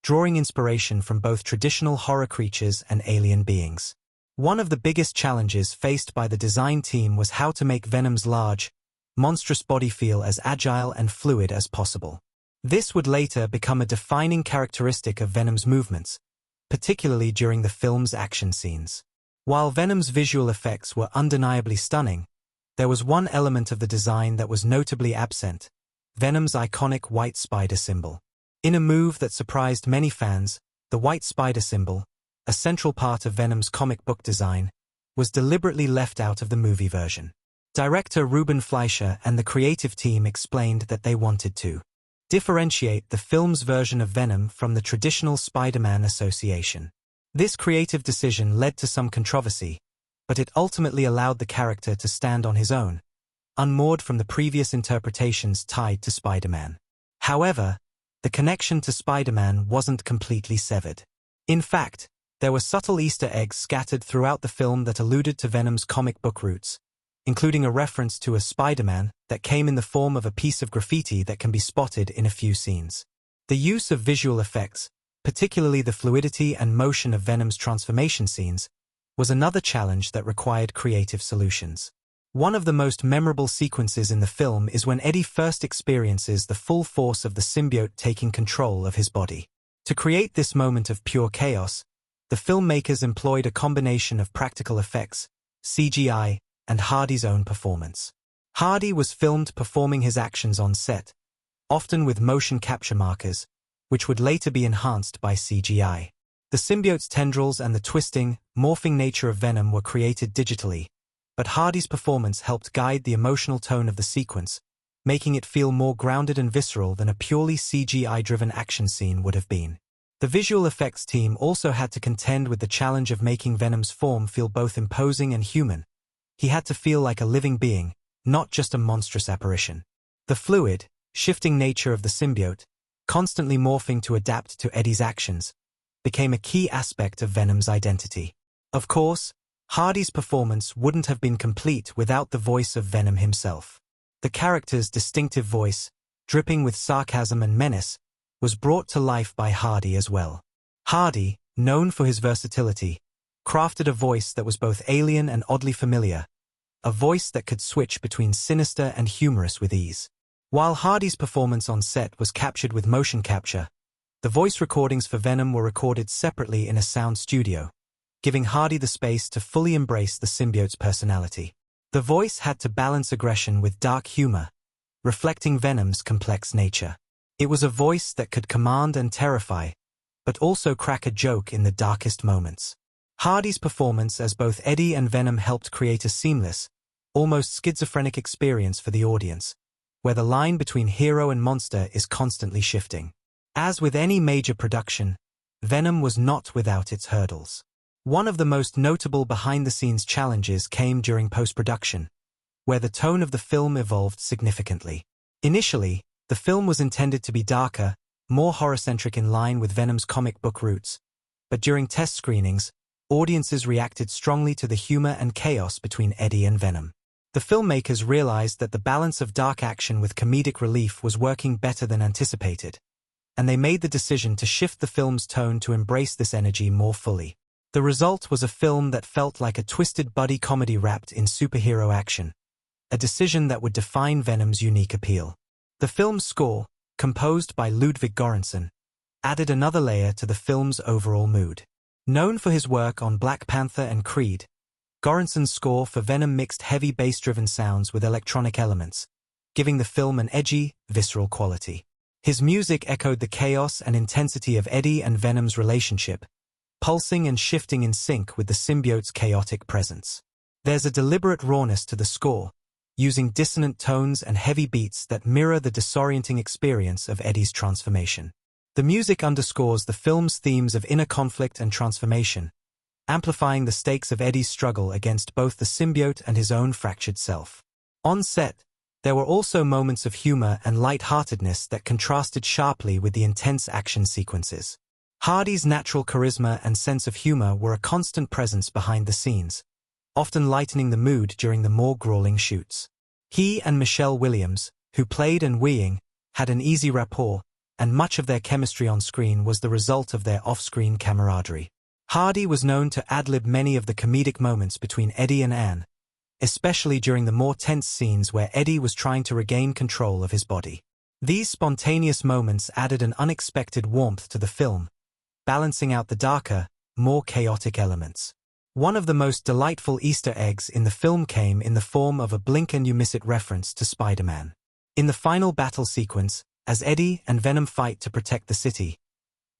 drawing inspiration from both traditional horror creatures and alien beings. One of the biggest challenges faced by the design team was how to make Venom's large, monstrous body feel as agile and fluid as possible. This would later become a defining characteristic of Venom's movements, particularly during the film's action scenes. While Venom's visual effects were undeniably stunning, there was one element of the design that was notably absent: Venom's iconic white spider symbol. In a move that surprised many fans, the white spider symbol, a central part of Venom's comic book design, was deliberately left out of the movie version. Director Ruben Fleischer and the creative team explained that they wanted to differentiate the film's version of Venom from the traditional Spider-Man association. This creative decision led to some controversy, but it ultimately allowed the character to stand on his own, unmoored from the previous interpretations tied to Spider-Man. However, the connection to Spider-Man wasn't completely severed. In fact, there were subtle Easter eggs scattered throughout the film that alluded to Venom's comic book roots, including a reference to a Spider-Man that came in the form of a piece of graffiti that can be spotted in a few scenes. The use of visual effects, particularly the fluidity and motion of Venom's transformation scenes, was another challenge that required creative solutions. One of the most memorable sequences in the film is when Eddie first experiences the full force of the symbiote taking control of his body. To create this moment of pure chaos, the filmmakers employed a combination of practical effects, CGI, and Hardy's own performance. Hardy was filmed performing his actions on set, often with motion capture markers, which would later be enhanced by CGI. The symbiote's tendrils and the twisting, morphing nature of Venom were created digitally, but Hardy's performance helped guide the emotional tone of the sequence, making it feel more grounded and visceral than a purely CGI-driven action scene would have been. The visual effects team also had to contend with the challenge of making Venom's form feel both imposing and human. He had to feel like a living being, not just a monstrous apparition. The fluid, shifting nature of the symbiote, constantly morphing to adapt to Eddie's actions, became a key aspect of Venom's identity. Of course, Hardy's performance wouldn't have been complete without the voice of Venom himself. The character's distinctive voice, dripping with sarcasm and menace, was brought to life by Hardy as well. Hardy, known for his versatility, crafted a voice that was both alien and oddly familiar, a voice that could switch between sinister and humorous with ease. While Hardy's performance on set was captured with motion capture, the voice recordings for Venom were recorded separately in a sound studio, giving Hardy the space to fully embrace the symbiote's personality. The voice had to balance aggression with dark humor, reflecting Venom's complex nature. It was a voice that could command and terrify, but also crack a joke in the darkest moments. Hardy's performance as both Eddie and Venom helped create a seamless, almost schizophrenic experience for the audience, where the line between hero and monster is constantly shifting. As with any major production, Venom was not without its hurdles. One of the most notable behind-the-scenes challenges came during post-production, where the tone of the film evolved significantly. Initially, the film was intended to be darker, more horror-centric in line with Venom's comic book roots, but during test screenings, audiences reacted strongly to the humor and chaos between Eddie and Venom. The filmmakers realized that the balance of dark action with comedic relief was working better than anticipated, and they made the decision to shift the film's tone to embrace this energy more fully. The result was a film that felt like a twisted buddy comedy wrapped in superhero action, a decision that would define Venom's unique appeal. The film's score, composed by Ludwig Göransson, added another layer to the film's overall mood. Known for his work on Black Panther and Creed, Göransson's score for Venom mixed heavy bass-driven sounds with electronic elements, giving the film an edgy, visceral quality. His music echoed the chaos and intensity of Eddie and Venom's relationship, pulsing and shifting in sync with the symbiote's chaotic presence. There's a deliberate rawness to the score, using dissonant tones and heavy beats that mirror the disorienting experience of Eddie's transformation. The music underscores the film's themes of inner conflict and transformation, amplifying the stakes of Eddie's struggle against both the symbiote and his own fractured self. On set, there were also moments of humor and light-heartedness that contrasted sharply with the intense action sequences. Hardy's natural charisma and sense of humor were a constant presence behind the scenes, often lightening the mood during the more grueling shoots. He and Michelle Williams, who played and Weeing, had an easy rapport, and much of their chemistry on screen was the result of their off-screen camaraderie. Hardy was known to ad-lib many of the comedic moments between Eddie and Anne, especially during the more tense scenes where Eddie was trying to regain control of his body. These spontaneous moments added an unexpected warmth to the film, balancing out the darker, more chaotic elements. One of the most delightful Easter eggs in the film came in the form of a blink-and-you-miss-it reference to Spider-Man. In the final battle sequence, as Eddie and Venom fight to protect the city,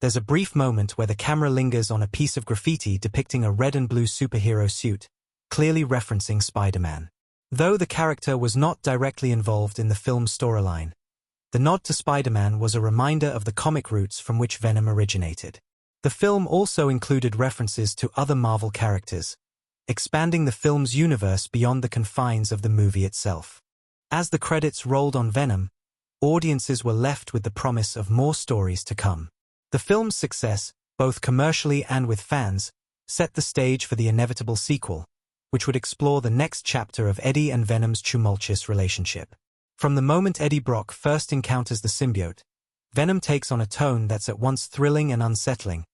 there's a brief moment where the camera lingers on a piece of graffiti depicting a red and blue superhero suit, clearly referencing Spider-Man. Though the character was not directly involved in the film's storyline, The nod to Spider-Man was a reminder of the comic roots from which Venom originated. The film also included references to other Marvel characters, expanding the film's universe beyond the confines of the movie itself. As the credits rolled on Venom, audiences were left with the promise of more stories to come. The film's success, both commercially and with fans, set the stage for the inevitable sequel, which would explore the next chapter of Eddie and Venom's tumultuous relationship. From the moment Eddie Brock first encounters the symbiote, Venom takes on a tone that's at once thrilling and unsettling,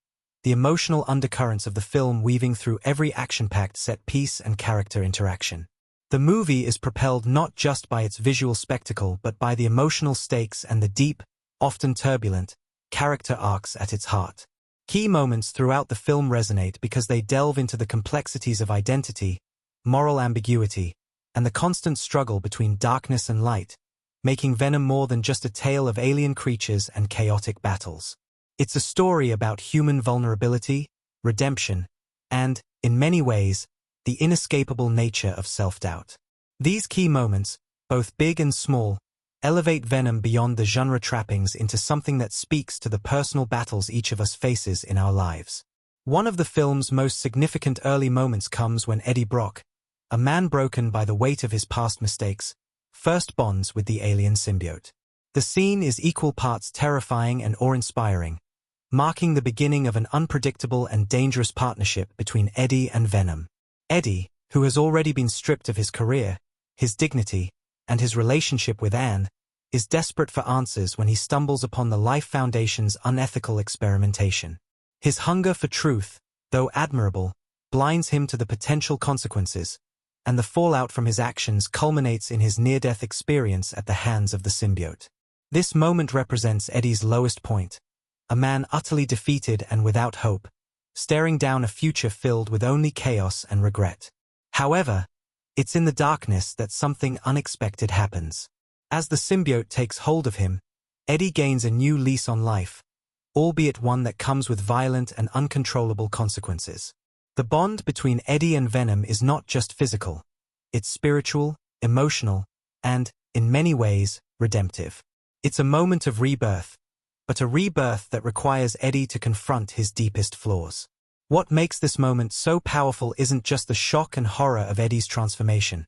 the emotional undercurrents of the film weaving through every action-packed set-piece and character interaction. The movie is propelled not just by its visual spectacle but by the emotional stakes and the deep, often turbulent, character arcs at its heart. Key moments throughout the film resonate because they delve into the complexities of identity, moral ambiguity, and the constant struggle between darkness and light, making Venom more than just a tale of alien creatures and chaotic battles. It's a story about human vulnerability, redemption, and, in many ways, the inescapable nature of self-doubt. These key moments, both big and small, elevate Venom beyond the genre trappings into something that speaks to the personal battles each of us faces in our lives. One of the film's most significant early moments comes when Eddie Brock, a man broken by the weight of his past mistakes, first bonds with the alien symbiote. The scene is equal parts terrifying and awe-inspiring, marking the beginning of an unpredictable and dangerous partnership between Eddie and Venom. Eddie, who has already been stripped of his career, his dignity, and his relationship with Anne, is desperate for answers when he stumbles upon the Life Foundation's unethical experimentation. His hunger for truth, though admirable, blinds him to the potential consequences, and the fallout from his actions culminates in his near-death experience at the hands of the symbiote. This moment represents Eddie's lowest point, a man utterly defeated and without hope, staring down a future filled with only chaos and regret. However, it's in the darkness that something unexpected happens. As the symbiote takes hold of him, Eddie gains a new lease on life, albeit one that comes with violent and uncontrollable consequences. The bond between Eddie and Venom is not just physical, it's spiritual, emotional, and, in many ways, redemptive. It's a moment of rebirth, but a rebirth that requires Eddie to confront his deepest flaws. What makes this moment so powerful isn't just the shock and horror of Eddie's transformation.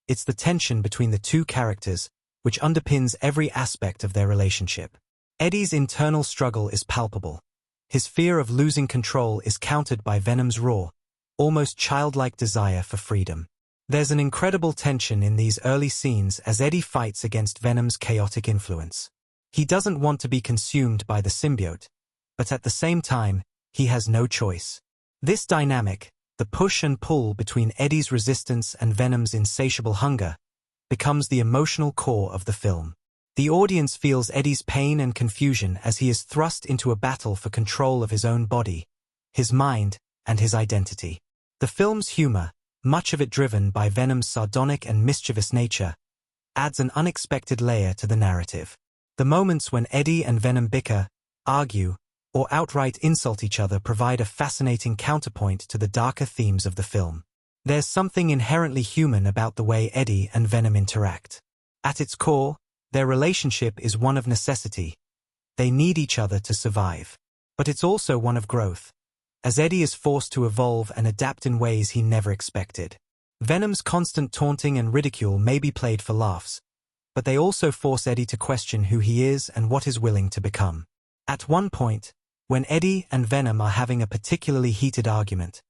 It's the tension between the two characters, which underpins every aspect of their relationship. Eddie's internal struggle is palpable. His fear of losing control is countered by Venom's raw, almost childlike desire for freedom. There's an incredible tension in these early scenes as Eddie fights against Venom's chaotic influence. He doesn't want to be consumed by the symbiote, but at the same time, he has no choice. This dynamic, the push and pull between Eddie's resistance and Venom's insatiable hunger, becomes the emotional core of the film. The audience feels Eddie's pain and confusion as he is thrust into a battle for control of his own body, his mind, and his identity. The film's humor, much of it driven by Venom's sardonic and mischievous nature, adds an unexpected layer to the narrative. The moments when Eddie and Venom bicker, argue, or outright insult each other provide a fascinating counterpoint to the darker themes of the film. There's something inherently human about the way Eddie and Venom interact. At its core, their relationship is one of necessity. They need each other to survive. But it's also one of growth, as Eddie is forced to evolve and adapt in ways he never expected. Venom's constant taunting and ridicule may be played for laughs, but they also force Eddie to question who he is and what he's willing to become. At one point, when Eddie and Venom are having a particularly heated argument,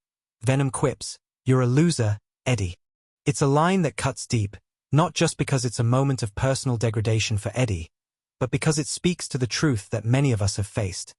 Venom quips, "You're a loser, Eddie." It's a line that cuts deep, not just because it's a moment of personal degradation for Eddie, but because it speaks to the truth that many of us have faced.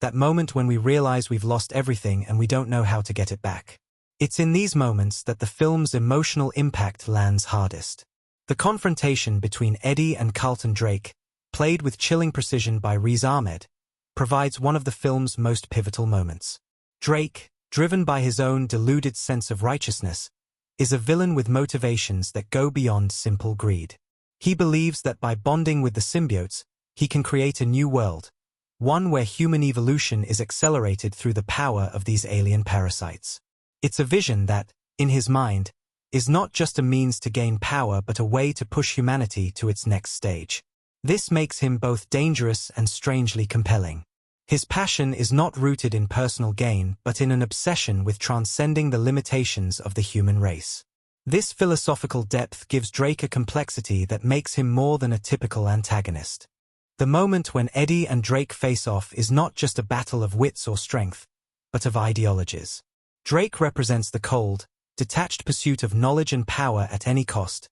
That moment when we realize we've lost everything and we don't know how to get it back. It's in these moments that the film's emotional impact lands hardest. The confrontation between Eddie and Carlton Drake, played with chilling precision by Riz Ahmed, provides one of the film's most pivotal moments. Drake, driven by his own deluded sense of righteousness, is a villain with motivations that go beyond simple greed. He believes that by bonding with the symbiotes, he can create a new world, one where human evolution is accelerated through the power of these alien parasites. It's a vision that, in his mind, is not just a means to gain power but a way to push humanity to its next stage. This makes him both dangerous and strangely compelling. His passion is not rooted in personal gain but in an obsession with transcending the limitations of the human race. This philosophical depth gives Drake a complexity that makes him more than a typical antagonist. The moment when Eddie and Drake face off is not just a battle of wits or strength, but of ideologies. Drake represents the cold, detached pursuit of knowledge and power at any cost,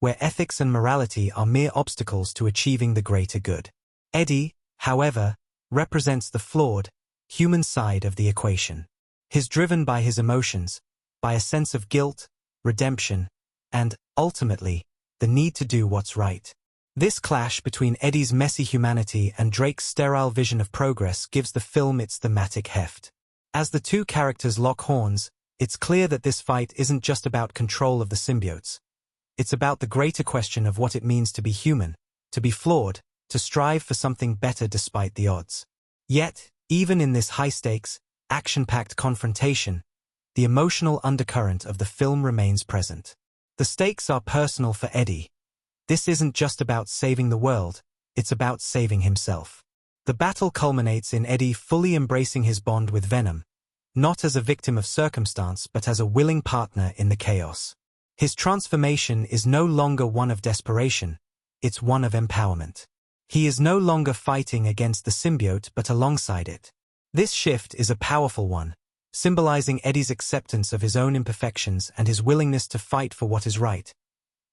where ethics and morality are mere obstacles to achieving the greater good. Eddie, however, represents the flawed, human side of the equation. He's driven by his emotions, by a sense of guilt, redemption, and, ultimately, the need to do what's right. This clash between Eddie's messy humanity and Drake's sterile vision of progress gives the film its thematic heft. As the two characters lock horns, it's clear that this fight isn't just about control of the symbiotes. It's about the greater question of what it means to be human, to be flawed, to strive for something better despite the odds. Yet, even in this high-stakes, action-packed confrontation, the emotional undercurrent of the film remains present. The stakes are personal for Eddie. This isn't just about saving the world, it's about saving himself. The battle culminates in Eddie fully embracing his bond with Venom, not as a victim of circumstance but as a willing partner in the chaos. His transformation is no longer one of desperation, it's one of empowerment. He is no longer fighting against the symbiote but alongside it. This shift is a powerful one, symbolizing Eddie's acceptance of his own imperfections and his willingness to fight for what is right,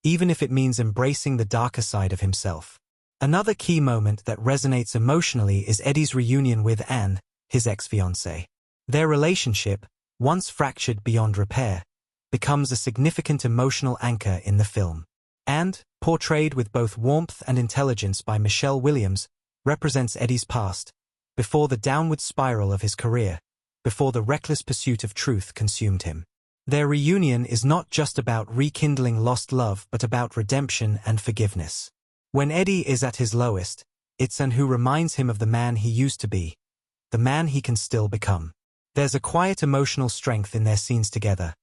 even if it means embracing the darker side of himself. Another key moment that resonates emotionally is Eddie's reunion with Anne, his ex-fiancée. Their relationship, once fractured beyond repair, becomes a significant emotional anchor in the film. And, portrayed with both warmth and intelligence by Michelle Williams, represents Eddie's past, before the downward spiral of his career, before the reckless pursuit of truth consumed him. Their reunion is not just about rekindling lost love but about redemption and forgiveness. When Eddie is at his lowest, it's Anne who reminds him of the man he used to be, the man he can still become. There's a quiet emotional strength in their scenes together,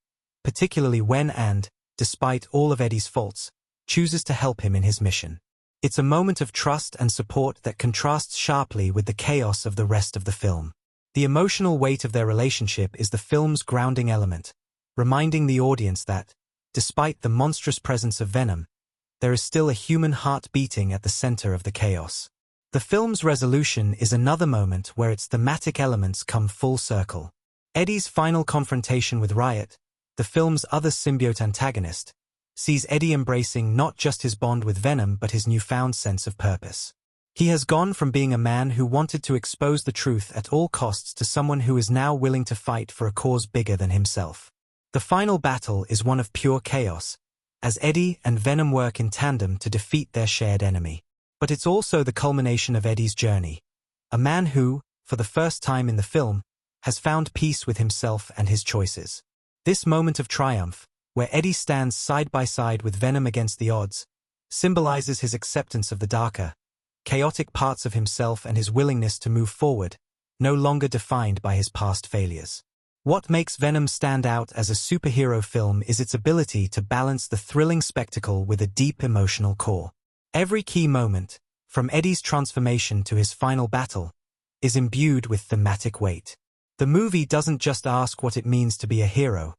particularly when Anne, despite all of Eddie's faults, chooses to help him in his mission. It's a moment of trust and support that contrasts sharply with the chaos of the rest of the film. The emotional weight of their relationship is the film's grounding element, reminding the audience that, despite the monstrous presence of Venom, there is still a human heart beating at the center of the chaos. The film's resolution is another moment where its thematic elements come full circle. Eddie's final confrontation with Riot, the film's other symbiote antagonist, sees Eddie embracing not just his bond with Venom but his newfound sense of purpose. He has gone from being a man who wanted to expose the truth at all costs to someone who is now willing to fight for a cause bigger than himself. The final battle is one of pure chaos, as Eddie and Venom work in tandem to defeat their shared enemy. But it's also the culmination of Eddie's journey, a man who, for the first time in the film, has found peace with himself and his choices. This moment of triumph, where Eddie stands side by side with Venom against the odds, symbolizes his acceptance of the darker, chaotic parts of himself and his willingness to move forward, no longer defined by his past failures. What makes Venom stand out as a superhero film is its ability to balance the thrilling spectacle with a deep emotional core. Every key moment, from Eddie's transformation to his final battle, is imbued with thematic weight. The movie doesn't just ask what it means to be a hero,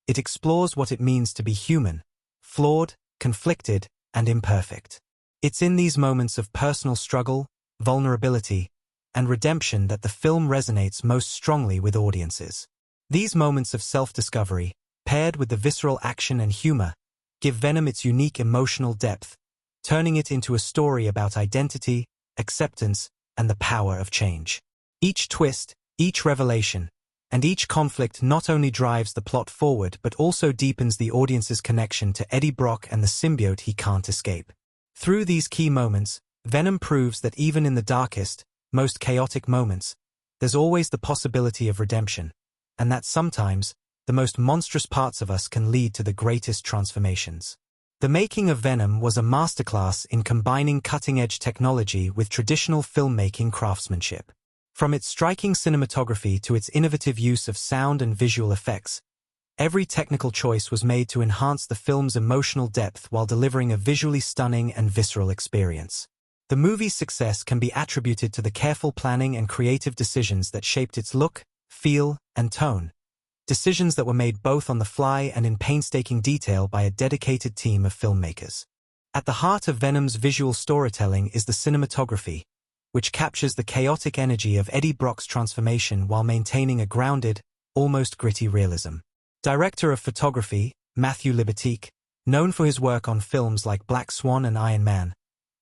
it explores what it means to be human, flawed, conflicted, and imperfect. It's in these moments of personal struggle, vulnerability, and redemption that the film resonates most strongly with audiences. These moments of self-discovery, paired with the visceral action and humor, give Venom its unique emotional depth, turning it into a story about identity, acceptance, and the power of change. Each twist, each revelation, and each conflict not only drives the plot forward but also deepens the audience's connection to Eddie Brock and the symbiote he can't escape. Through these key moments, Venom proves that even in the darkest, most chaotic moments, there's always the possibility of redemption, and that sometimes, the most monstrous parts of us can lead to the greatest transformations. The making of Venom was a masterclass in combining cutting-edge technology with traditional filmmaking craftsmanship. From its striking cinematography to its innovative use of sound and visual effects, every technical choice was made to enhance the film's emotional depth while delivering a visually stunning and visceral experience. The movie's success can be attributed to the careful planning and creative decisions that shaped its look, feel, and tone. Decisions that were made both on the fly and in painstaking detail by a dedicated team of filmmakers. At the heart of Venom's visual storytelling is the cinematography, which captures the chaotic energy of Eddie Brock's transformation while maintaining a grounded, almost gritty realism. Director of photography, Matthew Libatique, known for his work on films like Black Swan and Iron Man,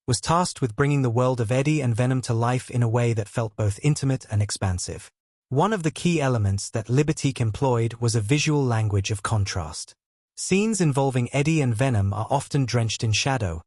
was tasked with bringing the world of Eddie and Venom to life in a way that felt both intimate and expansive. One of the key elements that Libatique employed was a visual language of contrast. Scenes involving Eddie and Venom are often drenched in shadow,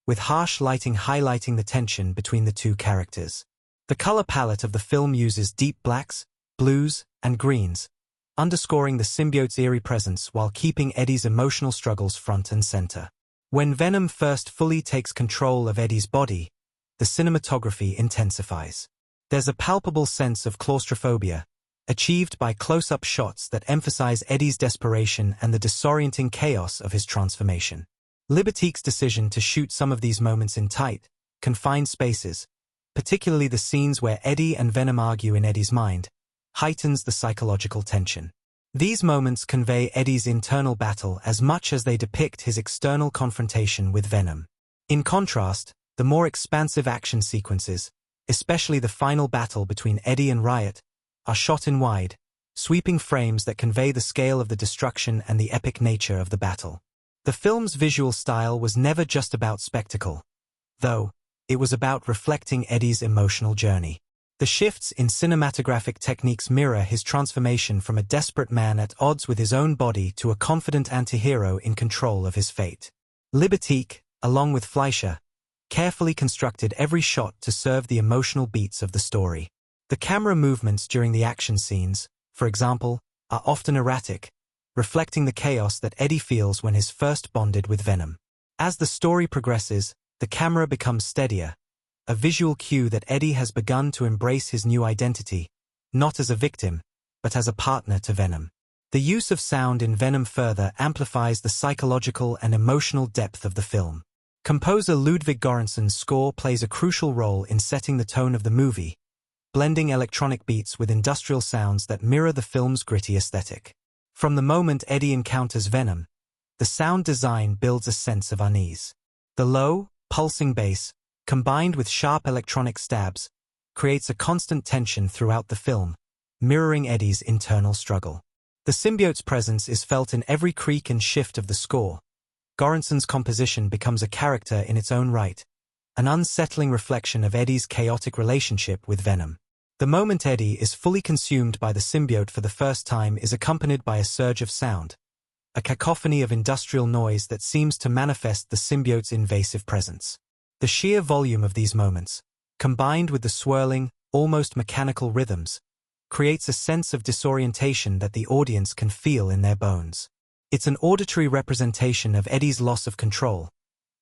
with harsh lighting highlighting the tension between the two characters. The color palette of the film uses deep blacks, blues, and greens, underscoring the symbiote's eerie presence while keeping Eddie's emotional struggles front and center. When Venom first fully takes control of Eddie's body, the cinematography intensifies. There's a palpable sense of claustrophobia, achieved by close-up shots that emphasize Eddie's desperation and the disorienting chaos of his transformation. Libatique's decision to shoot some of these moments in tight, confined spaces, particularly the scenes where Eddie and Venom argue in Eddie's mind, heightens the psychological tension. These moments convey Eddie's internal battle as much as they depict his external confrontation with Venom. In contrast, the more expansive action sequences, especially the final battle between Eddie and Riot, are shot in wide, sweeping frames that convey the scale of the destruction and the epic nature of the battle. The film's visual style was never just about spectacle, though it was about reflecting Eddie's emotional journey. The shifts in cinematographic techniques mirror his transformation from a desperate man at odds with his own body to a confident anti-hero in control of his fate. Libatique, along with Fleischer, carefully constructed every shot to serve the emotional beats of the story. The camera movements during the action scenes, for example, are often erratic, reflecting the chaos that Eddie feels when he's first bonded with Venom. As the story progresses, the camera becomes steadier, a visual cue that Eddie has begun to embrace his new identity, not as a victim, but as a partner to Venom. The use of sound in Venom further amplifies the psychological and emotional depth of the film. Composer Ludwig Göransson's score plays a crucial role in setting the tone of the movie, blending electronic beats with industrial sounds that mirror the film's gritty aesthetic. From the moment Eddie encounters Venom, the sound design builds a sense of unease. The low, pulsing bass, combined with sharp electronic stabs, creates a constant tension throughout the film, mirroring Eddie's internal struggle. The symbiote's presence is felt in every creak and shift of the score. Göransson's composition becomes a character in its own right, an unsettling reflection of Eddie's chaotic relationship with Venom. The moment Eddie is fully consumed by the symbiote for the first time is accompanied by a surge of sound, a cacophony of industrial noise that seems to manifest the symbiote's invasive presence. The sheer volume of these moments, combined with the swirling, almost mechanical rhythms, creates a sense of disorientation that the audience can feel in their bones. It's an auditory representation of Eddie's loss of control,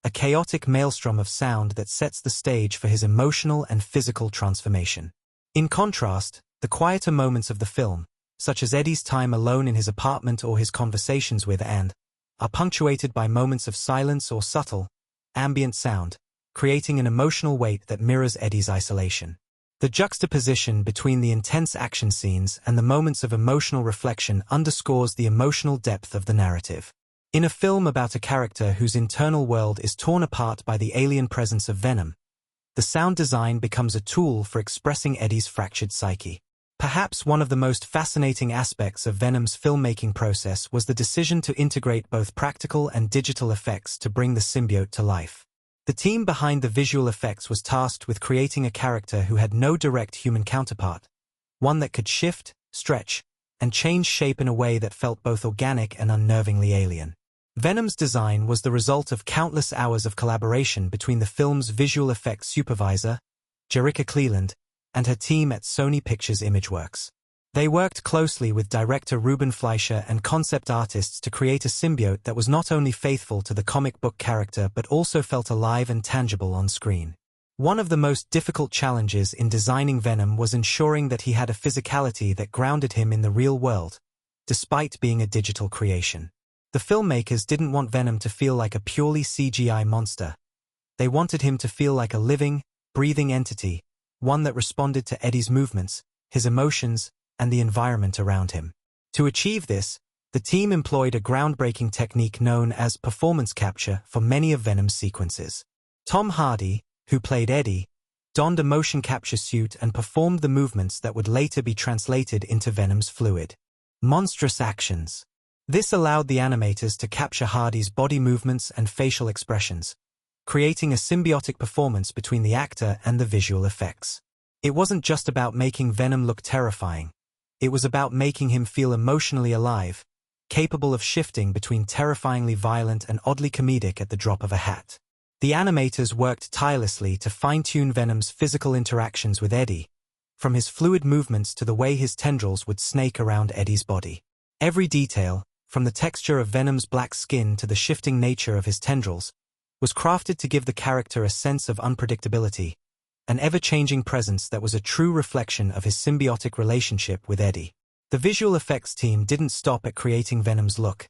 a chaotic maelstrom of sound that sets the stage for his emotional and physical transformation. In contrast, the quieter moments of the film, such as Eddie's time alone in his apartment or his conversations with Anne, are punctuated by moments of silence or subtle, ambient sound, creating an emotional weight that mirrors Eddie's isolation. The juxtaposition between the intense action scenes and the moments of emotional reflection underscores the emotional depth of the narrative. In a film about a character whose internal world is torn apart by the alien presence of Venom, the sound design becomes a tool for expressing Eddie's fractured psyche. Perhaps one of the most fascinating aspects of Venom's filmmaking process was the decision to integrate both practical and digital effects to bring the symbiote to life. The team behind the visual effects was tasked with creating a character who had no direct human counterpart, one that could shift, stretch, and change shape in a way that felt both organic and unnervingly alien. Venom's design was the result of countless hours of collaboration between the film's visual effects supervisor, Jerrica Cleland, and her team at Sony Pictures Imageworks. They worked closely with director Ruben Fleischer and concept artists to create a symbiote that was not only faithful to the comic book character but also felt alive and tangible on screen. One of the most difficult challenges in designing Venom was ensuring that he had a physicality that grounded him in the real world, despite being a digital creation. The filmmakers didn't want Venom to feel like a purely CGI monster. They wanted him to feel like a living, breathing entity, one that responded to Eddie's movements, his emotions, and the environment around him. To achieve this, the team employed a groundbreaking technique known as performance capture for many of Venom's sequences. Tom Hardy, who played Eddie, donned a motion capture suit and performed the movements that would later be translated into Venom's fluid, monstrous actions. This allowed the animators to capture Hardy's body movements and facial expressions, creating a symbiotic performance between the actor and the visual effects. It wasn't just about making Venom look terrifying. It was about making him feel emotionally alive, capable of shifting between terrifyingly violent and oddly comedic at the drop of a hat. The animators worked tirelessly to fine-tune Venom's physical interactions with Eddie, from his fluid movements to the way his tendrils would snake around Eddie's body. Every detail, from the texture of Venom's black skin to the shifting nature of his tendrils, was crafted to give the character a sense of unpredictability, an ever-changing presence that was a true reflection of his symbiotic relationship with Eddie. The visual effects team didn't stop at creating Venom's look.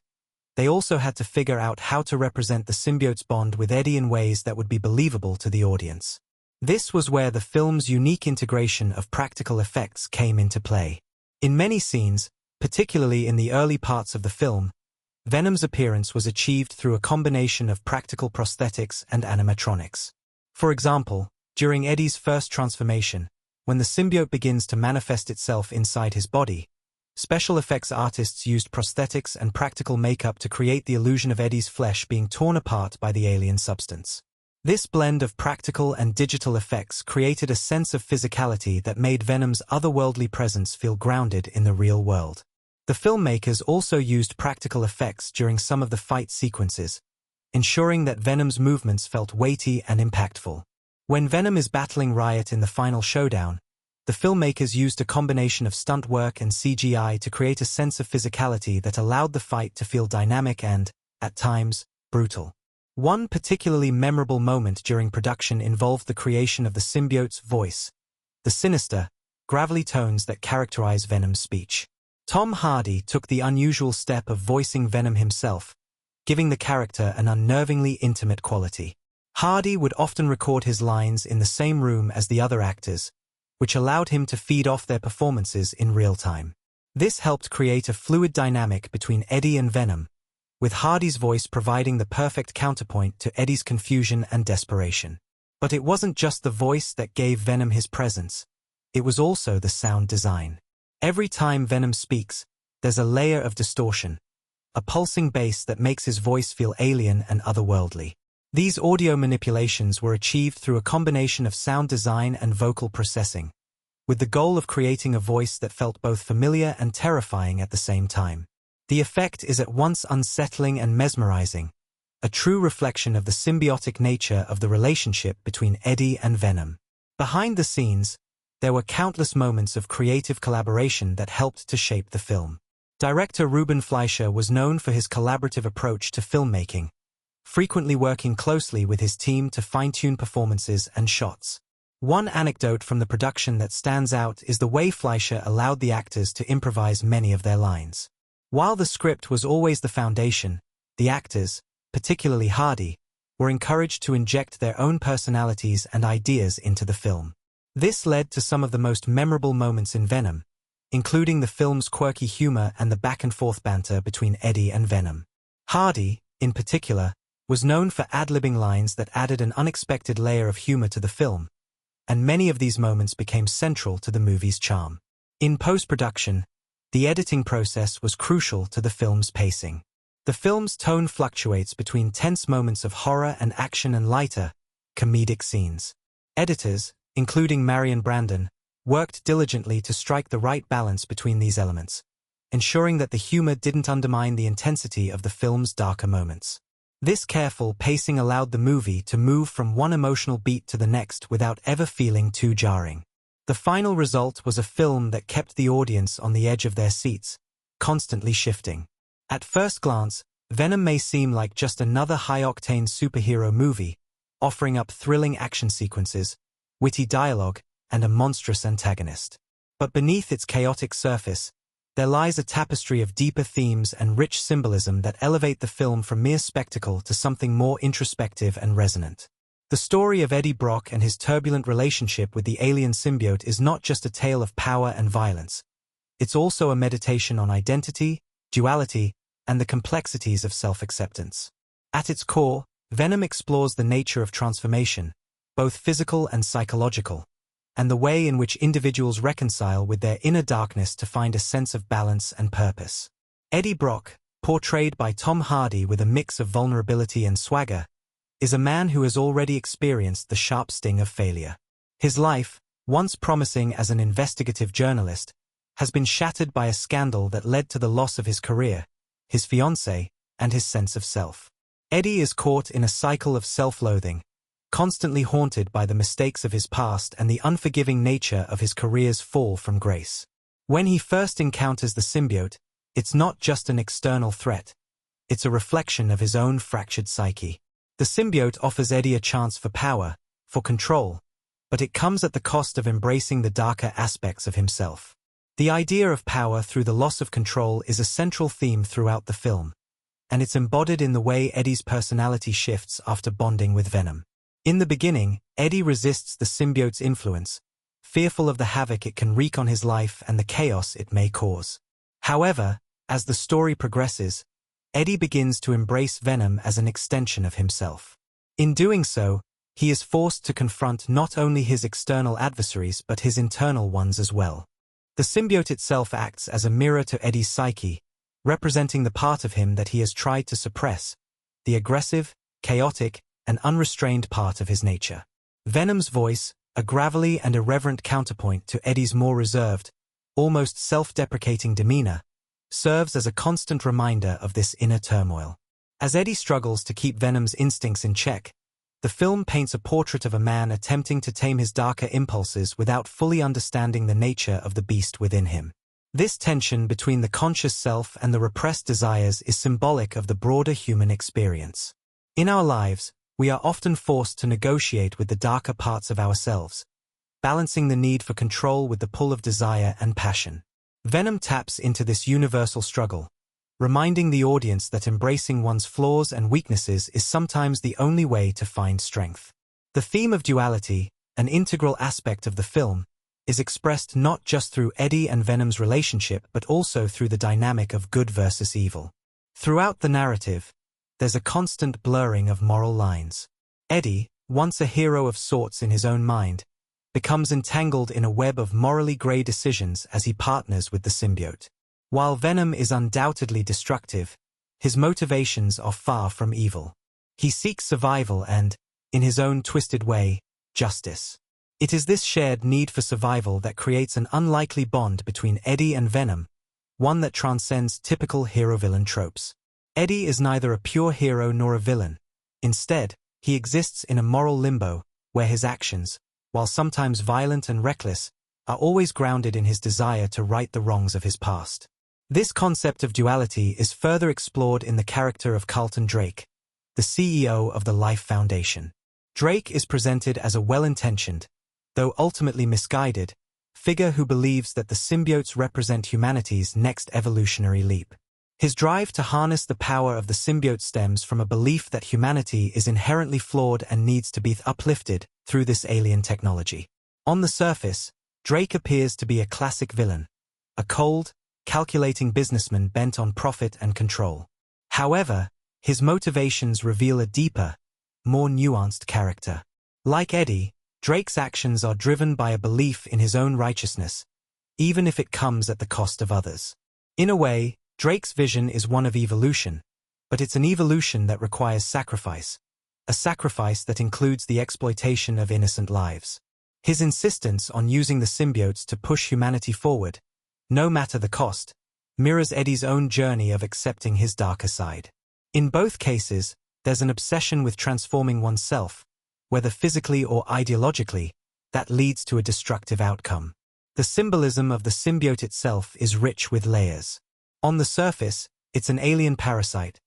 They also had to figure out how to represent the symbiote's bond with Eddie in ways that would be believable to the audience. This was where the film's unique integration of practical effects came into play. In many scenes, particularly in the early parts of the film, Venom's appearance was achieved through a combination of practical prosthetics and animatronics. For example, during Eddie's first transformation, when the symbiote begins to manifest itself inside his body, special effects artists used prosthetics and practical makeup to create the illusion of Eddie's flesh being torn apart by the alien substance. This blend of practical and digital effects created a sense of physicality that made Venom's otherworldly presence feel grounded in the real world. The filmmakers also used practical effects during some of the fight sequences, ensuring that Venom's movements felt weighty and impactful. When Venom is battling Riot in the final showdown, the filmmakers used a combination of stunt work and CGI to create a sense of physicality that allowed the fight to feel dynamic and, at times, brutal. One particularly memorable moment during production involved the creation of the symbiote's voice, the sinister, gravelly tones that characterize Venom's speech. Tom Hardy took the unusual step of voicing Venom himself, giving the character an unnervingly intimate quality. Hardy would often record his lines in the same room as the other actors, which allowed him to feed off their performances in real time. This helped create a fluid dynamic between Eddie and Venom, with Hardy's voice providing the perfect counterpoint to Eddie's confusion and desperation. But it wasn't just the voice that gave Venom his presence, it was also the sound design. Every time Venom speaks, there's a layer of distortion, a pulsing bass that makes his voice feel alien and otherworldly. These audio manipulations were achieved through a combination of sound design and vocal processing, with the goal of creating a voice that felt both familiar and terrifying at the same time. The effect is at once unsettling and mesmerizing, a true reflection of the symbiotic nature of the relationship between Eddie and Venom. Behind the scenes, there were countless moments of creative collaboration that helped to shape the film. Director Ruben Fleischer was known for his collaborative approach to filmmaking, frequently working closely with his team to fine-tune performances and shots. One anecdote from the production that stands out is the way Fleischer allowed the actors to improvise many of their lines. While the script was always the foundation, the actors, particularly Hardy, were encouraged to inject their own personalities and ideas into the film. This led to some of the most memorable moments in Venom, including the film's quirky humor and the back-and-forth banter between Eddie and Venom. Hardy, in particular, was known for ad-libbing lines that added an unexpected layer of humor to the film, and many of these moments became central to the movie's charm. In post-production, the editing process was crucial to the film's pacing. The film's tone fluctuates between tense moments of horror and action and lighter, comedic scenes. Editors, including Marion Brandon, worked diligently to strike the right balance between these elements, ensuring that the humor didn't undermine the intensity of the film's darker moments. This careful pacing allowed the movie to move from one emotional beat to the next without ever feeling too jarring. The final result was a film that kept the audience on the edge of their seats, constantly shifting. At first glance, Venom may seem like just another high-octane superhero movie, offering up thrilling action sequences, witty dialogue, and a monstrous antagonist. But beneath its chaotic surface, there lies a tapestry of deeper themes and rich symbolism that elevate the film from mere spectacle to something more introspective and resonant. The story of Eddie Brock and his turbulent relationship with the alien symbiote is not just a tale of power and violence. It's also a meditation on identity, duality, and the complexities of self-acceptance. At its core, Venom explores the nature of transformation, both physical and psychological, and the way in which individuals reconcile with their inner darkness to find a sense of balance and purpose. Eddie Brock, portrayed by Tom Hardy with a mix of vulnerability and swagger, is a man who has already experienced the sharp sting of failure. His life, once promising as an investigative journalist, has been shattered by a scandal that led to the loss of his career, his fiancée, and his sense of self. Eddie is caught in a cycle of self-loathing, constantly haunted by the mistakes of his past and the unforgiving nature of his career's fall from grace. When he first encounters the symbiote, it's not just an external threat. It's a reflection of his own fractured psyche. The symbiote offers Eddie a chance for power, for control, but it comes at the cost of embracing the darker aspects of himself. The idea of power through the loss of control is a central theme throughout the film, and it's embodied in the way Eddie's personality shifts after bonding with Venom. In the beginning, Eddie resists the symbiote's influence, fearful of the havoc it can wreak on his life and the chaos it may cause. However, as the story progresses, Eddie begins to embrace Venom as an extension of himself. In doing so, he is forced to confront not only his external adversaries but his internal ones as well. The symbiote itself acts as a mirror to Eddie's psyche, representing the part of him that he has tried to suppress, the aggressive, chaotic, and unrestrained part of his nature. Venom's voice, a gravelly and irreverent counterpoint to Eddie's more reserved, almost self-deprecating demeanor, serves as a constant reminder of this inner turmoil. As Eddie struggles to keep Venom's instincts in check, the film paints a portrait of a man attempting to tame his darker impulses without fully understanding the nature of the beast within him. This tension between the conscious self and the repressed desires is symbolic of the broader human experience. In our lives, we are often forced to negotiate with the darker parts of ourselves, balancing the need for control with the pull of desire and passion. Venom taps into this universal struggle, reminding the audience that embracing one's flaws and weaknesses is sometimes the only way to find strength. The theme of duality, an integral aspect of the film, is expressed not just through Eddie and Venom's relationship but also through the dynamic of good versus evil. Throughout the narrative, there's a constant blurring of moral lines. Eddie, once a hero of sorts in his own mind, becomes entangled in a web of morally grey decisions as he partners with the symbiote. While Venom is undoubtedly destructive, his motivations are far from evil. He seeks survival and, in his own twisted way, justice. It is this shared need for survival that creates an unlikely bond between Eddie and Venom, one that transcends typical hero-villain tropes. Eddie is neither a pure hero nor a villain. Instead, he exists in a moral limbo, where his actions, while sometimes violent and reckless, are always grounded in his desire to right the wrongs of his past. This concept of duality is further explored in the character of Carlton Drake, the CEO of the Life Foundation. Drake is presented as a well-intentioned, though ultimately misguided, figure who believes that the symbiotes represent humanity's next evolutionary leap. His drive to harness the power of the symbiote stems from a belief that humanity is inherently flawed and needs to be uplifted through this alien technology. On the surface, Drake appears to be a classic villain, a cold, calculating businessman bent on profit and control. However, his motivations reveal a deeper, more nuanced character. Like Eddie, Drake's actions are driven by a belief in his own righteousness, even if it comes at the cost of others. In a way, Drake's vision is one of evolution, but it's an evolution that requires sacrifice, a sacrifice that includes the exploitation of innocent lives. His insistence on using the symbiotes to push humanity forward, no matter the cost, mirrors Eddie's own journey of accepting his darker side. In both cases, there's an obsession with transforming oneself, whether physically or ideologically, that leads to a destructive outcome. The symbolism of the symbiote itself is rich with layers. On the surface, it's an alien parasite,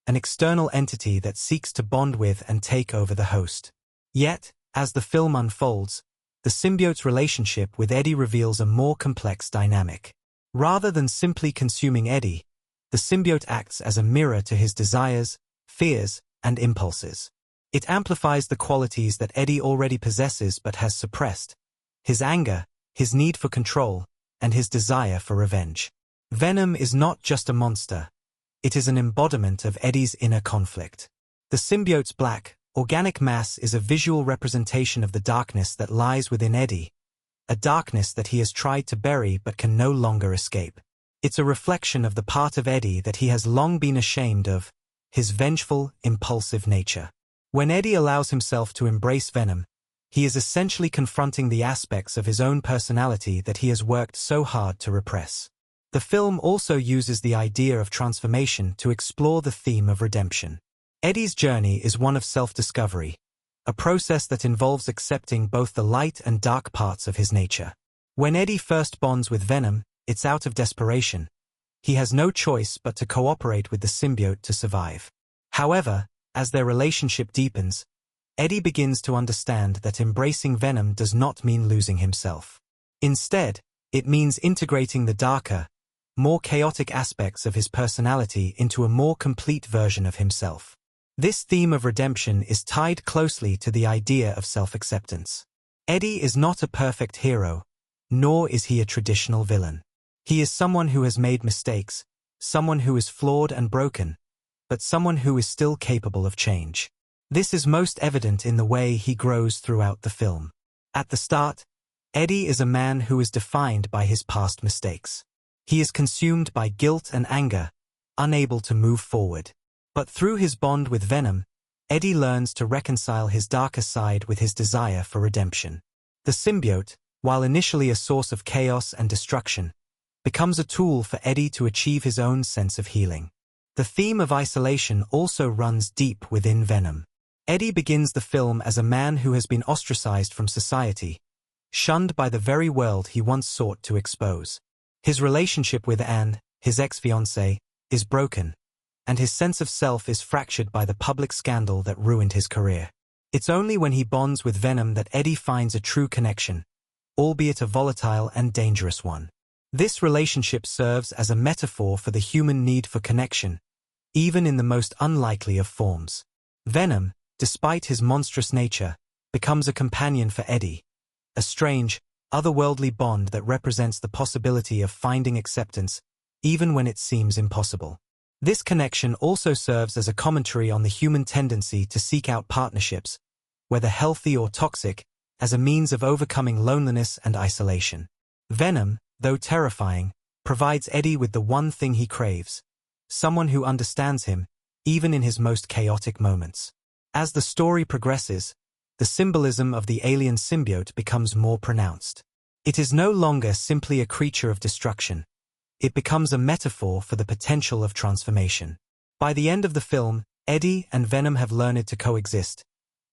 an external entity that seeks to bond with and take over the host. Yet, as the film unfolds, the symbiote's relationship with Eddie reveals a more complex dynamic. Rather than simply consuming Eddie, the symbiote acts as a mirror to his desires, fears, and impulses. It amplifies the qualities that Eddie already possesses but has suppressed: his anger, his need for control, and his desire for revenge. Venom is not just a monster. It is an embodiment of Eddie's inner conflict. The symbiote's black, organic mass is a visual representation of the darkness that lies within Eddie, a darkness that he has tried to bury but can no longer escape. It's a reflection of the part of Eddie that he has long been ashamed of, his vengeful, impulsive nature. When Eddie allows himself to embrace Venom, he is essentially confronting the aspects of his own personality that he has worked so hard to repress. The film also uses the idea of transformation to explore the theme of redemption. Eddie's journey is one of self-discovery, a process that involves accepting both the light and dark parts of his nature. When Eddie first bonds with Venom, it's out of desperation. He has no choice but to cooperate with the symbiote to survive. However, as their relationship deepens, Eddie begins to understand that embracing Venom does not mean losing himself. Instead, it means integrating the darker, more chaotic aspects of his personality into a more complete version of himself. This theme of redemption is tied closely to the idea of self-acceptance. Eddie is not a perfect hero, nor is he a traditional villain. He is someone who has made mistakes, someone who is flawed and broken, but someone who is still capable of change. This is most evident in the way he grows throughout the film. At the start, Eddie is a man who is defined by his past mistakes. He is consumed by guilt and anger, unable to move forward. But through his bond with Venom, Eddie learns to reconcile his darker side with his desire for redemption. The symbiote, while initially a source of chaos and destruction, becomes a tool for Eddie to achieve his own sense of healing. The theme of isolation also runs deep within Venom. Eddie begins the film as a man who has been ostracized from society, shunned by the very world he once sought to expose. His relationship with Anne, his ex-fiancée, is broken, and his sense of self is fractured by the public scandal that ruined his career. It's only when he bonds with Venom that Eddie finds a true connection, albeit a volatile and dangerous one. This relationship serves as a metaphor for the human need for connection, even in the most unlikely of forms. Venom, despite his monstrous nature, becomes a companion for Eddie, a strange, otherworldly bond that represents the possibility of finding acceptance, even when it seems impossible. This connection also serves as a commentary on the human tendency to seek out partnerships, whether healthy or toxic, as a means of overcoming loneliness and isolation. Venom, though terrifying, provides Eddie with the one thing he craves: someone who understands him, even in his most chaotic moments. As the story progresses, the symbolism of the alien symbiote becomes more pronounced. It is no longer simply a creature of destruction. It becomes a metaphor for the potential of transformation. By the end of the film, Eddie and Venom have learned to coexist,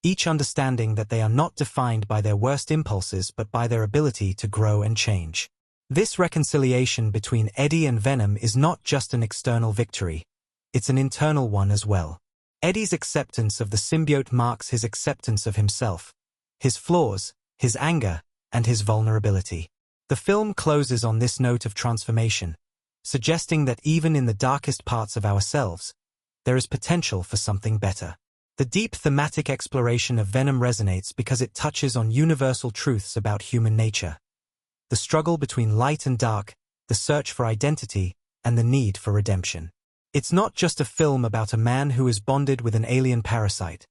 each understanding that they are not defined by their worst impulses but by their ability to grow and change. This reconciliation between Eddie and Venom is not just an external victory, it's an internal one as well. Eddie's acceptance of the symbiote marks his acceptance of himself, his flaws, his anger, and his vulnerability. The film closes on this note of transformation, suggesting that even in the darkest parts of ourselves, there is potential for something better. The deep thematic exploration of Venom resonates because it touches on universal truths about human nature: the struggle between light and dark, the search for identity, and the need for redemption. It's not just a film about a man who is bonded with an alien parasite.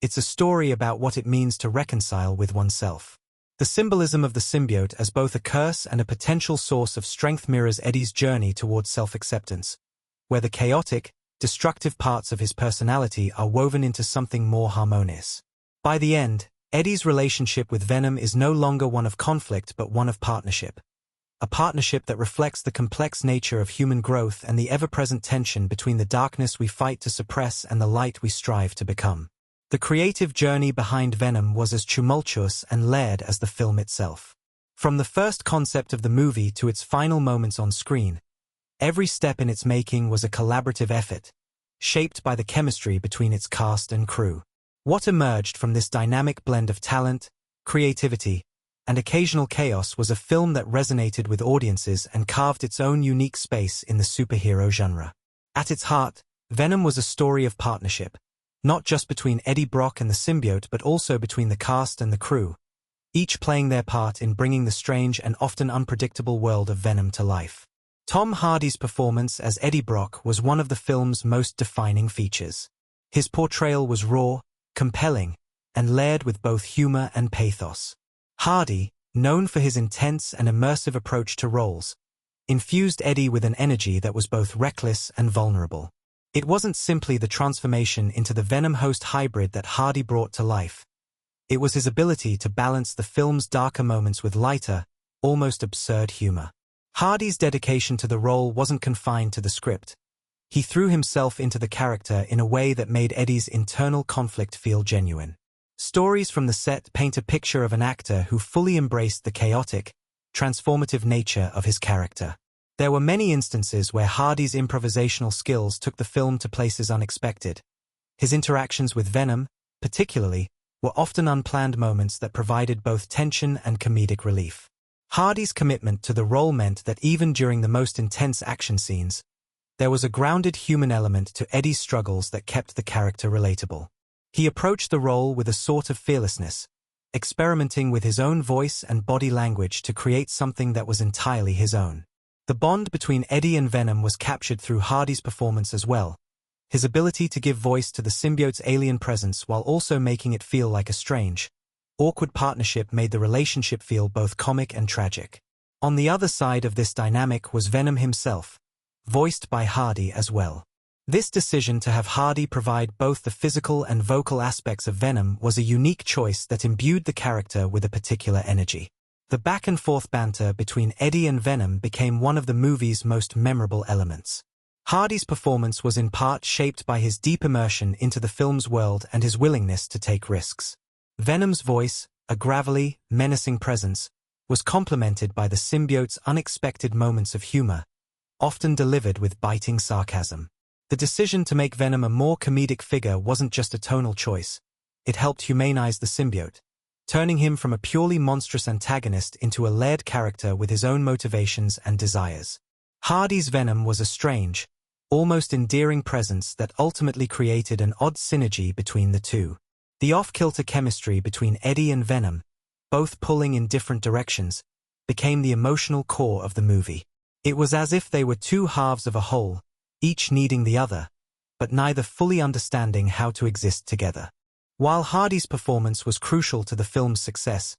It's a story about what it means to reconcile with oneself. The symbolism of the symbiote as both a curse and a potential source of strength mirrors Eddie's journey towards self-acceptance, where the chaotic, destructive parts of his personality are woven into something more harmonious. By the end, Eddie's relationship with Venom is no longer one of conflict but one of partnership. A partnership that reflects the complex nature of human growth and the ever-present tension between the darkness we fight to suppress and the light we strive to become. The creative journey behind Venom was as tumultuous and layered as the film itself. From the first concept of the movie to its final moments on screen, every step in its making was a collaborative effort, shaped by the chemistry between its cast and crew. What emerged from this dynamic blend of talent, creativity, and occasional chaos was a film that resonated with audiences and carved its own unique space in the superhero genre. At its heart, Venom was a story of partnership, not just between Eddie Brock and the symbiote but also between the cast and the crew, each playing their part in bringing the strange and often unpredictable world of Venom to life. Tom Hardy's performance as Eddie Brock was one of the film's most defining features. His portrayal was raw, compelling, and layered with both humor and pathos. Hardy, known for his intense and immersive approach to roles, infused Eddie with an energy that was both reckless and vulnerable. It wasn't simply the transformation into the Venom-host hybrid that Hardy brought to life. It was his ability to balance the film's darker moments with lighter, almost absurd humor. Hardy's dedication to the role wasn't confined to the script. He threw himself into the character in a way that made Eddie's internal conflict feel genuine. Stories from the set paint a picture of an actor who fully embraced the chaotic, transformative nature of his character. There were many instances where Hardy's improvisational skills took the film to places unexpected. His interactions with Venom, particularly, were often unplanned moments that provided both tension and comedic relief. Hardy's commitment to the role meant that even during the most intense action scenes, there was a grounded human element to Eddie's struggles that kept the character relatable. He approached the role with a sort of fearlessness, experimenting with his own voice and body language to create something that was entirely his own. The bond between Eddie and Venom was captured through Hardy's performance as well. His ability to give voice to the symbiote's alien presence while also making it feel like a strange, awkward partnership made the relationship feel both comic and tragic. On the other side of this dynamic was Venom himself, voiced by Hardy as well. This decision to have Hardy provide both the physical and vocal aspects of Venom was a unique choice that imbued the character with a particular energy. The back-and-forth banter between Eddie and Venom became one of the movie's most memorable elements. Hardy's performance was in part shaped by his deep immersion into the film's world and his willingness to take risks. Venom's voice, a gravelly, menacing presence, was complemented by the symbiote's unexpected moments of humor, often delivered with biting sarcasm. The decision to make Venom a more comedic figure wasn't just a tonal choice. It helped humanize the symbiote, turning him from a purely monstrous antagonist into a layered character with his own motivations and desires. Hardy's Venom was a strange, almost endearing presence that ultimately created an odd synergy between the two. The off-kilter chemistry between Eddie and Venom, both pulling in different directions, became the emotional core of the movie. It was as if they were two halves of a whole, each needing the other, but neither fully understanding how to exist together. While Hardy's performance was crucial to the film's success,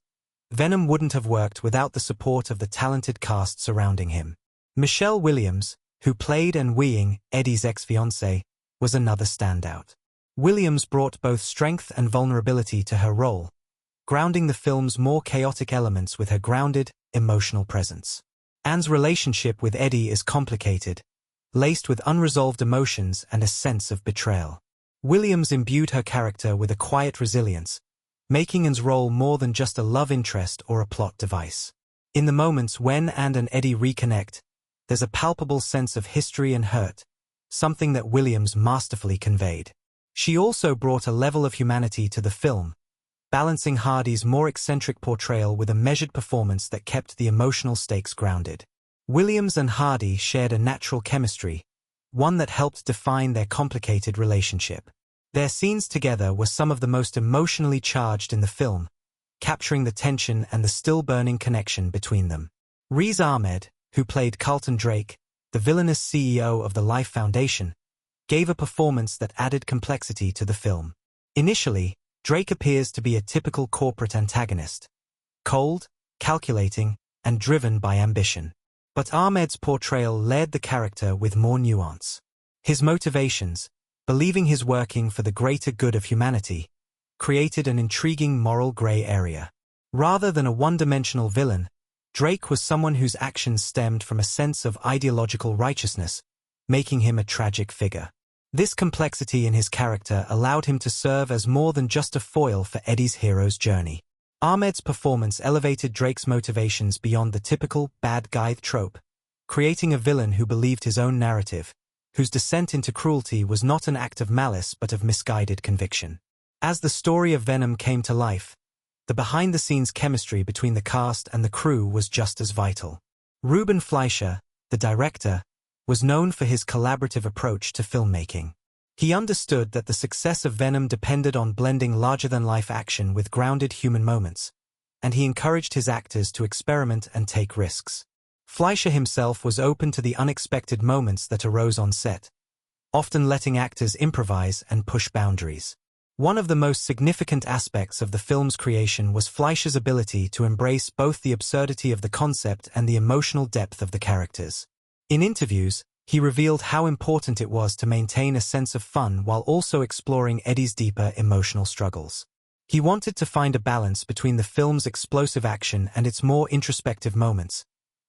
Venom wouldn't have worked without the support of the talented cast surrounding him. Michelle Williams, who played Anne Weing, Eddie's ex-fiancée, was another standout. Williams brought both strength and vulnerability to her role, grounding the film's more chaotic elements with her grounded, emotional presence. Anne's relationship with Eddie is complicated, laced with unresolved emotions and a sense of betrayal. Williams imbued her character with a quiet resilience, making Anne's role more than just a love interest or a plot device. In the moments when Anne and Eddie reconnect, there's a palpable sense of history and hurt, something that Williams masterfully conveyed. She also brought a level of humanity to the film, balancing Hardy's more eccentric portrayal with a measured performance that kept the emotional stakes grounded. Williams and Hardy shared a natural chemistry, one that helped define their complicated relationship. Their scenes together were some of the most emotionally charged in the film, capturing the tension and the still-burning connection between them. Riz Ahmed, who played Carlton Drake, the villainous CEO of the Life Foundation, gave a performance that added complexity to the film. Initially, Drake appears to be a typical corporate antagonist, cold, calculating, and driven by ambition. But Ahmed's portrayal layered the character with more nuance. His motivations, believing he's working for the greater good of humanity, created an intriguing moral gray area. Rather than a one-dimensional villain, Drake was someone whose actions stemmed from a sense of ideological righteousness, making him a tragic figure. This complexity in his character allowed him to serve as more than just a foil for Eddie's hero's journey. Ahmed's performance elevated Drake's motivations beyond the typical bad guy trope, creating a villain who believed his own narrative, whose descent into cruelty was not an act of malice but of misguided conviction. As the story of Venom came to life, the behind-the-scenes chemistry between the cast and the crew was just as vital. Ruben Fleischer, the director, was known for his collaborative approach to filmmaking. He understood that the success of Venom depended on blending larger-than-life action with grounded human moments, and he encouraged his actors to experiment and take risks. Fleischer himself was open to the unexpected moments that arose on set, often letting actors improvise and push boundaries. One of the most significant aspects of the film's creation was Fleischer's ability to embrace both the absurdity of the concept and the emotional depth of the characters. In interviews, he revealed how important it was to maintain a sense of fun while also exploring Eddie's deeper emotional struggles. He wanted to find a balance between the film's explosive action and its more introspective moments,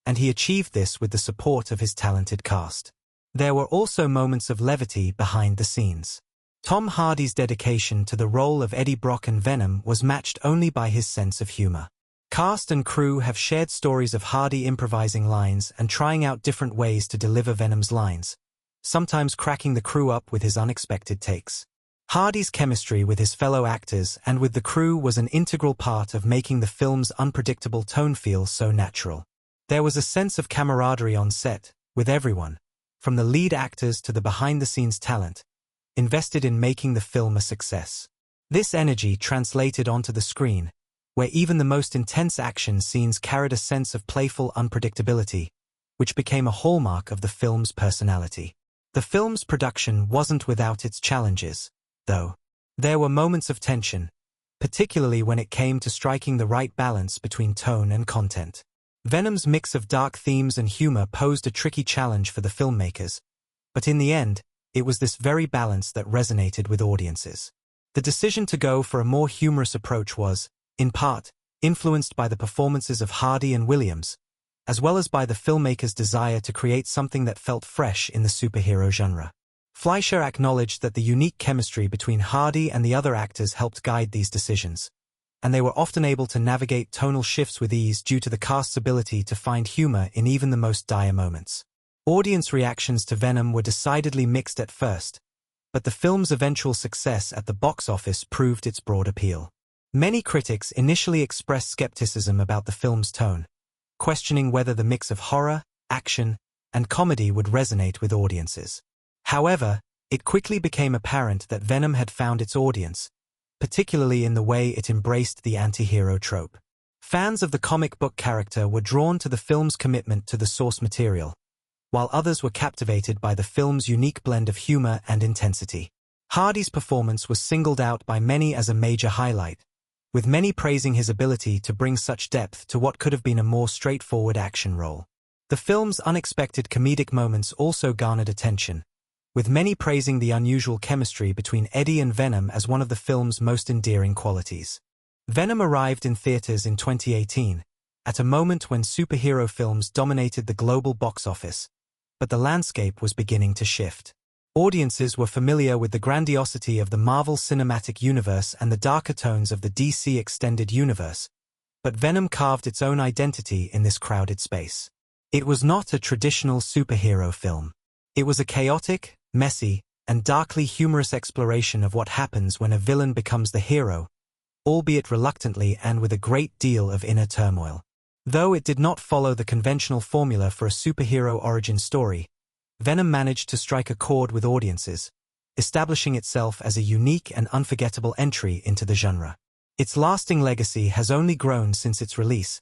and he achieved this with the support of his talented cast. There were also moments of levity behind the scenes. Tom Hardy's dedication to the role of Eddie Brock in Venom was matched only by his sense of humor. Cast and crew have shared stories of Hardy improvising lines and trying out different ways to deliver Venom's lines, sometimes cracking the crew up with his unexpected takes. Hardy's chemistry with his fellow actors and with the crew was an integral part of making the film's unpredictable tone feel so natural. There was a sense of camaraderie on set, with everyone, from the lead actors to the behind-the-scenes talent, invested in making the film a success. This energy translated onto the screen, where even the most intense action scenes carried a sense of playful unpredictability, which became a hallmark of the film's personality. The film's production wasn't without its challenges, though. There were moments of tension, particularly when it came to striking the right balance between tone and content. Venom's mix of dark themes and humor posed a tricky challenge for the filmmakers, but in the end, it was this very balance that resonated with audiences. The decision to go for a more humorous approach was, in part, influenced by the performances of Hardy and Williams, as well as by the filmmaker's desire to create something that felt fresh in the superhero genre. Fleischer acknowledged that the unique chemistry between Hardy and the other actors helped guide these decisions, and they were often able to navigate tonal shifts with ease due to the cast's ability to find humor in even the most dire moments. Audience reactions to Venom were decidedly mixed at first, but the film's eventual success at the box office proved its broad appeal. Many critics initially expressed skepticism about the film's tone, questioning whether the mix of horror, action, and comedy would resonate with audiences. However, it quickly became apparent that Venom had found its audience, particularly in the way it embraced the anti-hero trope. Fans of the comic book character were drawn to the film's commitment to the source material, while others were captivated by the film's unique blend of humor and intensity. Hardy's performance was singled out by many as a major highlight, with many praising his ability to bring such depth to what could have been a more straightforward action role. The film's unexpected comedic moments also garnered attention, with many praising the unusual chemistry between Eddie and Venom as one of the film's most endearing qualities. Venom arrived in theaters in 2018, at a moment when superhero films dominated the global box office, but the landscape was beginning to shift. Audiences were familiar with the grandiosity of the Marvel Cinematic Universe and the darker tones of the DC Extended Universe, but Venom carved its own identity in this crowded space. It was not a traditional superhero film. It was a chaotic, messy, and darkly humorous exploration of what happens when a villain becomes the hero, albeit reluctantly and with a great deal of inner turmoil. Though it did not follow the conventional formula for a superhero origin story, Venom managed to strike a chord with audiences, establishing itself as a unique and unforgettable entry into the genre. Its lasting legacy has only grown since its release,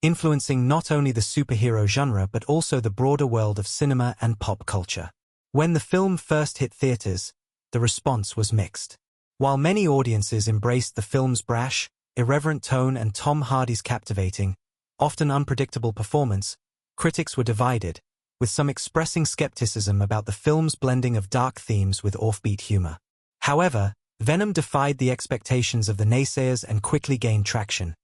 influencing not only the superhero genre but also the broader world of cinema and pop culture. When the film first hit theaters, the response was mixed. While many audiences embraced the film's brash, irreverent tone and Tom Hardy's captivating, often unpredictable performance, critics were divided, with some expressing skepticism about the film's blending of dark themes with offbeat humor. However, Venom defied the expectations of the naysayers and quickly gained traction,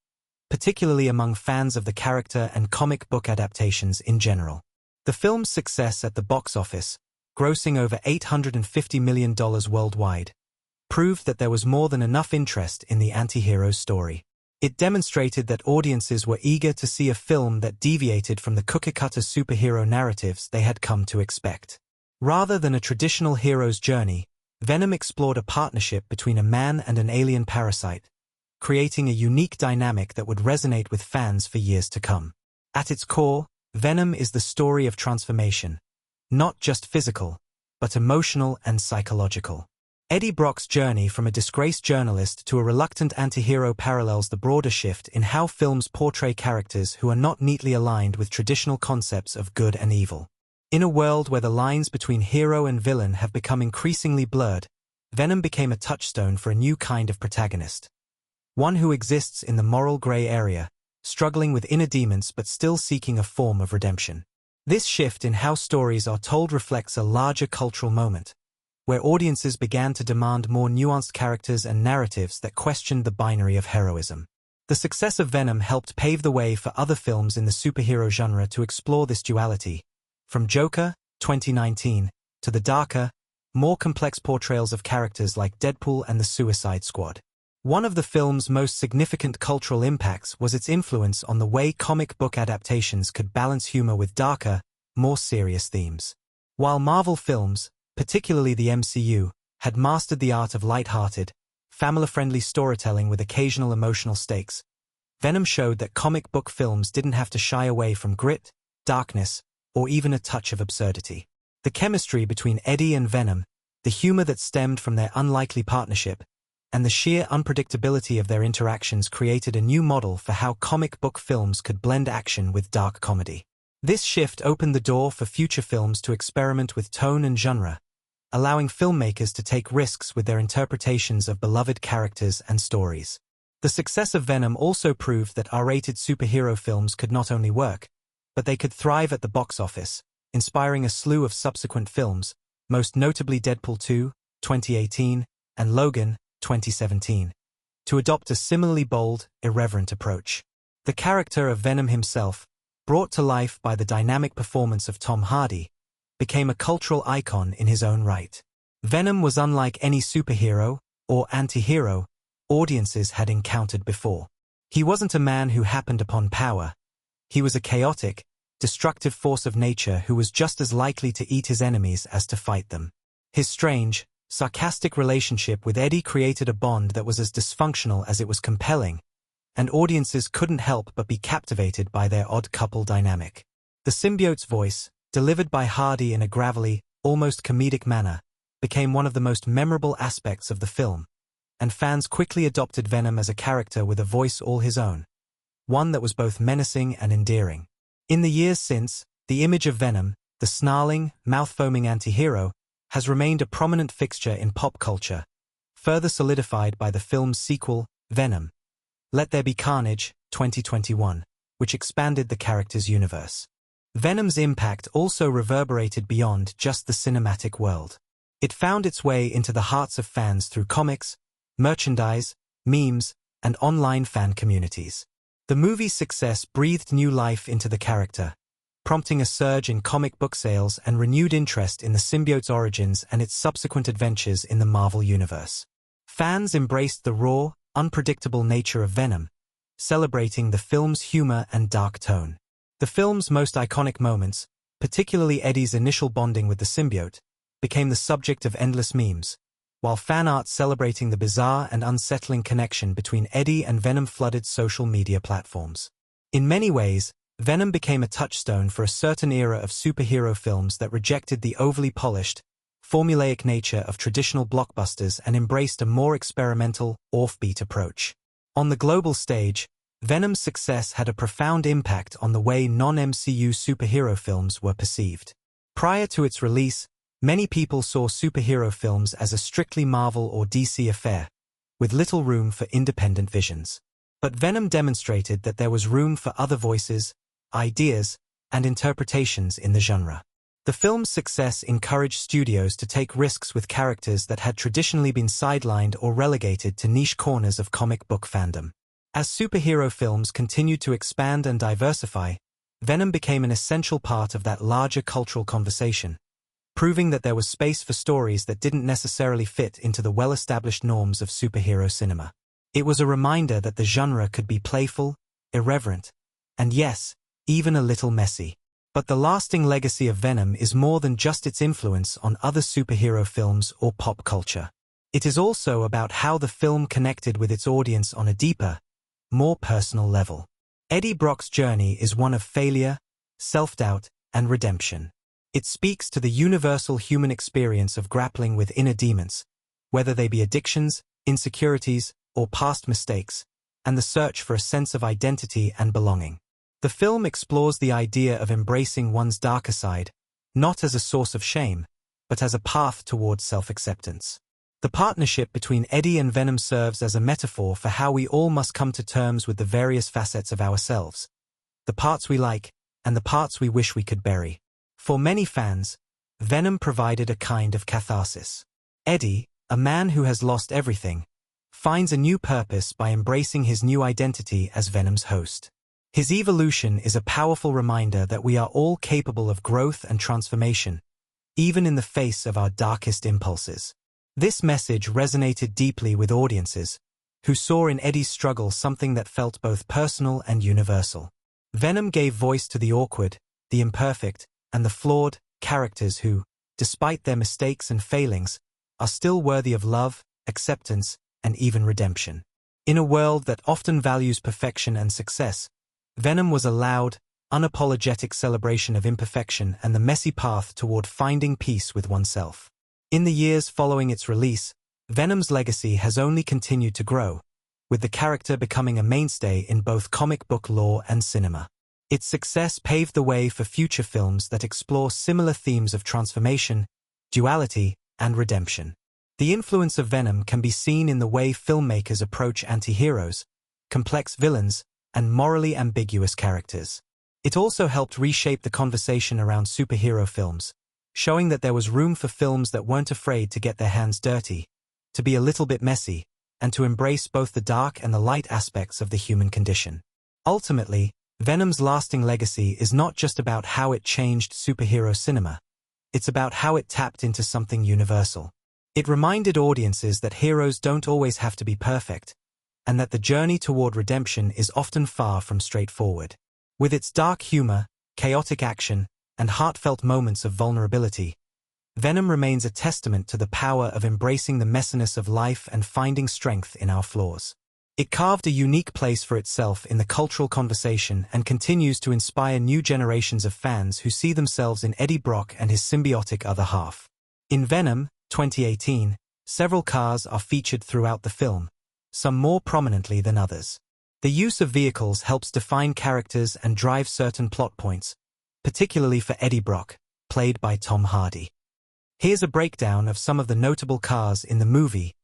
particularly among fans of the character and comic book adaptations in general. The film's success at the box office, grossing over $850 million worldwide, proved that there was more than enough interest in the anti-hero's story. It demonstrated that audiences were eager to see a film that deviated from the cookie-cutter superhero narratives they had come to expect. Rather than a traditional hero's journey, Venom explored a partnership between a man and an alien parasite, creating a unique dynamic that would resonate with fans for years to come. At its core, Venom is the story of transformation, not just physical, but emotional and psychological. Eddie Brock's journey from a disgraced journalist to a reluctant antihero parallels the broader shift in how films portray characters who are not neatly aligned with traditional concepts of good and evil. In a world where the lines between hero and villain have become increasingly blurred, Venom became a touchstone for a new kind of protagonist. One who exists in the moral gray area, struggling with inner demons but still seeking a form of redemption. This shift in how stories are told reflects a larger cultural moment, where audiences began to demand more nuanced characters and narratives that questioned the binary of heroism. The success of Venom helped pave the way for other films in the superhero genre to explore this duality, from Joker, 2019, to the darker, more complex portrayals of characters like Deadpool and the Suicide Squad. One of the film's most significant cultural impacts was its influence on the way comic book adaptations could balance humor with darker, more serious themes. While Marvel films, particularly the MCU, had mastered the art of light-hearted, family-friendly storytelling with occasional emotional stakes, Venom showed that comic book films didn't have to shy away from grit, darkness, or even a touch of absurdity. The chemistry between Eddie and Venom, the humor that stemmed from their unlikely partnership, and the sheer unpredictability of their interactions created a new model for how comic book films could blend action with dark comedy. This shift opened the door for future films to experiment with tone and genre, allowing filmmakers to take risks with their interpretations of beloved characters and stories. The success of Venom also proved that R-rated superhero films could not only work, but they could thrive at the box office, inspiring a slew of subsequent films, most notably Deadpool 2, 2018, and Logan, 2017, to adopt a similarly bold, irreverent approach. The character of Venom himself, brought to life by the dynamic performance of Tom Hardy, became a cultural icon in his own right. Venom was unlike any superhero, or anti-hero, audiences had encountered before. He wasn't a man who happened upon power. He was a chaotic, destructive force of nature who was just as likely to eat his enemies as to fight them. His strange, sarcastic relationship with Eddie created a bond that was as dysfunctional as it was compelling, and audiences couldn't help but be captivated by their odd couple dynamic. The symbiote's voice, delivered by Hardy in a gravelly, almost comedic manner, became one of the most memorable aspects of the film, and fans quickly adopted Venom as a character with a voice all his own, one that was both menacing and endearing. In the years since, the image of Venom, the snarling, mouth-foaming anti-hero, has remained a prominent fixture in pop culture, further solidified by the film's sequel, Venom: Let There Be Carnage, 2021, which expanded the character's universe. Venom's impact also reverberated beyond just the cinematic world. It found its way into the hearts of fans through comics, merchandise, memes, and online fan communities. The movie's success breathed new life into the character, prompting a surge in comic book sales and renewed interest in the symbiote's origins and its subsequent adventures in the Marvel Universe. Fans embraced the raw, unpredictable nature of Venom, celebrating the film's humor and dark tone. The film's most iconic moments, particularly Eddie's initial bonding with the symbiote, became the subject of endless memes, while fan art celebrating the bizarre and unsettling connection between Eddie and Venom flooded social media platforms. In many ways, Venom became a touchstone for a certain era of superhero films that rejected the overly polished, formulaic nature of traditional blockbusters and embraced a more experimental, offbeat approach. On the global stage, Venom's success had a profound impact on the way non-MCU superhero films were perceived. Prior to its release, many people saw superhero films as a strictly Marvel or DC affair, with little room for independent visions. But Venom demonstrated that there was room for other voices, ideas, and interpretations in the genre. The film's success encouraged studios to take risks with characters that had traditionally been sidelined or relegated to niche corners of comic book fandom. As superhero films continued to expand and diversify, Venom became an essential part of that larger cultural conversation, proving that there was space for stories that didn't necessarily fit into the well-established norms of superhero cinema. It was a reminder that the genre could be playful, irreverent, and yes, even a little messy. But the lasting legacy of Venom is more than just its influence on other superhero films or pop culture. It is also about how the film connected with its audience on a deeper, more personal level. Eddie Brock's journey is one of failure, self-doubt, and redemption. It speaks to the universal human experience of grappling with inner demons, whether they be addictions, insecurities, or past mistakes, and the search for a sense of identity and belonging. The film explores the idea of embracing one's darker side, not as a source of shame, but as a path towards self-acceptance. The partnership between Eddie and Venom serves as a metaphor for how we all must come to terms with the various facets of ourselves, the parts we like, and the parts we wish we could bury. For many fans, Venom provided a kind of catharsis. Eddie, a man who has lost everything, finds a new purpose by embracing his new identity as Venom's host. His evolution is a powerful reminder that we are all capable of growth and transformation, even in the face of our darkest impulses. This message resonated deeply with audiences, who saw in Eddie's struggle something that felt both personal and universal. Venom gave voice to the awkward, the imperfect, and the flawed characters who, despite their mistakes and failings, are still worthy of love, acceptance, and even redemption. In a world that often values perfection and success, Venom was a loud, unapologetic celebration of imperfection and the messy path toward finding peace with oneself. In the years following its release, Venom's legacy has only continued to grow, with the character becoming a mainstay in both comic book lore and cinema. Its success paved the way for future films that explore similar themes of transformation, duality, and redemption. The influence of Venom can be seen in the way filmmakers approach anti-heroes, complex villains, and morally ambiguous characters. It also helped reshape the conversation around superhero films, showing that there was room for films that weren't afraid to get their hands dirty, to be a little bit messy, and to embrace both the dark and the light aspects of the human condition. Ultimately, Venom's lasting legacy is not just about how it changed superhero cinema. It's about how it tapped into something universal. It reminded audiences that heroes don't always have to be perfect, and that the journey toward redemption is often far from straightforward. With its dark humor, chaotic action, and heartfelt moments of vulnerability, Venom remains a testament to the power of embracing the messiness of life and finding strength in our flaws. It carved a unique place for itself in the cultural conversation and continues to inspire new generations of fans who see themselves in Eddie Brock and his symbiotic other half. In Venom, 2018, several cars are featured throughout the film, some more prominently than others. The use of vehicles helps define characters and drive certain plot points, particularly for Eddie Brock, played by Tom Hardy. Here's a breakdown of some of the notable cars in the movie.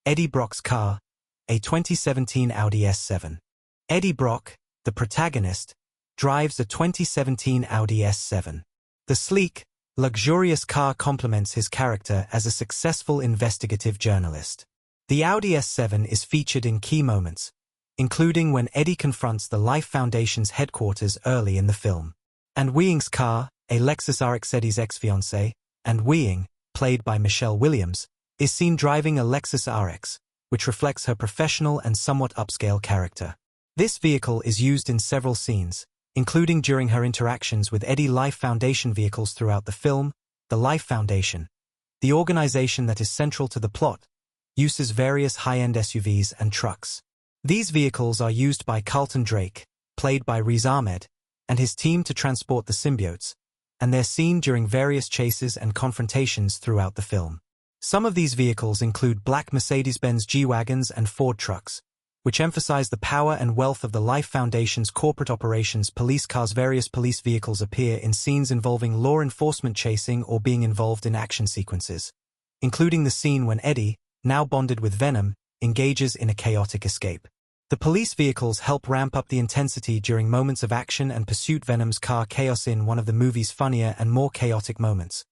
Eddie Brock's car, a 2017 Audi S7. Eddie Brock, the protagonist, drives a 2017 Audi S7. The sleek, luxurious car complements his character as a successful investigative journalist. The Audi S7 is featured in key moments, including when Eddie confronts the Life Foundation's headquarters early in the film. And Weing's car, a Lexus RX Eddie's ex-fiancée, and Weing, played by Michelle Williams, is seen driving a Lexus RX, which reflects her professional and somewhat upscale character. This vehicle is used in several scenes, including during her interactions with Eddie Life Foundation vehicles throughout the film. The Life Foundation, the organization that is central to the plot, uses various high-end SUVs and trucks. These vehicles are used by Carlton Drake, played by Riz Ahmed, and his team to transport the symbiotes, and they're seen during various chases and confrontations throughout the film. Some of these vehicles include black Mercedes-Benz G-Wagons and Ford trucks, which emphasize the power and wealth of the Life Foundation's corporate operations. Police cars. Various police vehicles appear in scenes involving law enforcement chasing or being involved in action sequences, including the scene when Eddie, now bonded with Venom, engages in a chaotic escape. The police vehicles help ramp up the intensity during moments of action and pursuit. Venom's car chaos in one of the movie's funnier and more chaotic moments.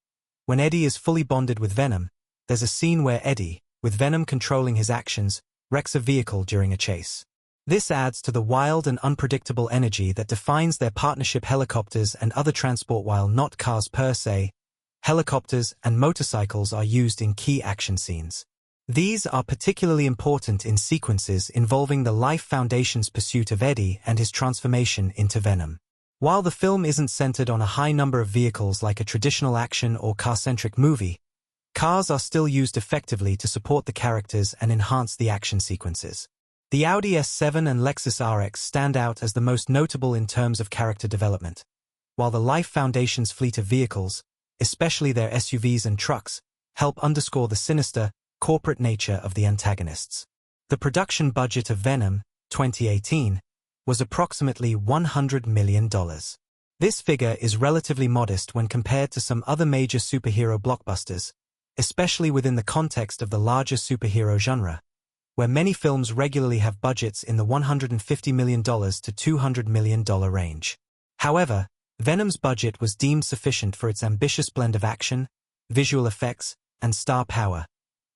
When Eddie is fully bonded with Venom, there's a scene where Eddie, with Venom controlling his actions, wrecks a vehicle during a chase. This adds to the wild and unpredictable energy that defines their partnership. Helicopters and other transport. While not cars per se, helicopters and motorcycles are used in key action scenes. These are particularly important in sequences involving the Life Foundation's pursuit of Eddie and his transformation into Venom. While the film isn't centered on a high number of vehicles like a traditional action or car-centric movie, cars are still used effectively to support the characters and enhance the action sequences. The Audi S7 and Lexus RX stand out as the most notable in terms of character development, while the Life Foundation's fleet of vehicles, especially their SUVs and trucks, help underscore the sinister, corporate nature of the antagonists. The production budget of Venom, 2018, was approximately $100 million. This figure is relatively modest when compared to some other major superhero blockbusters, especially within the context of the larger superhero genre, where many films regularly have budgets in the $150 million to $200 million range. However, Venom's budget was deemed sufficient for its ambitious blend of action, visual effects, and star power,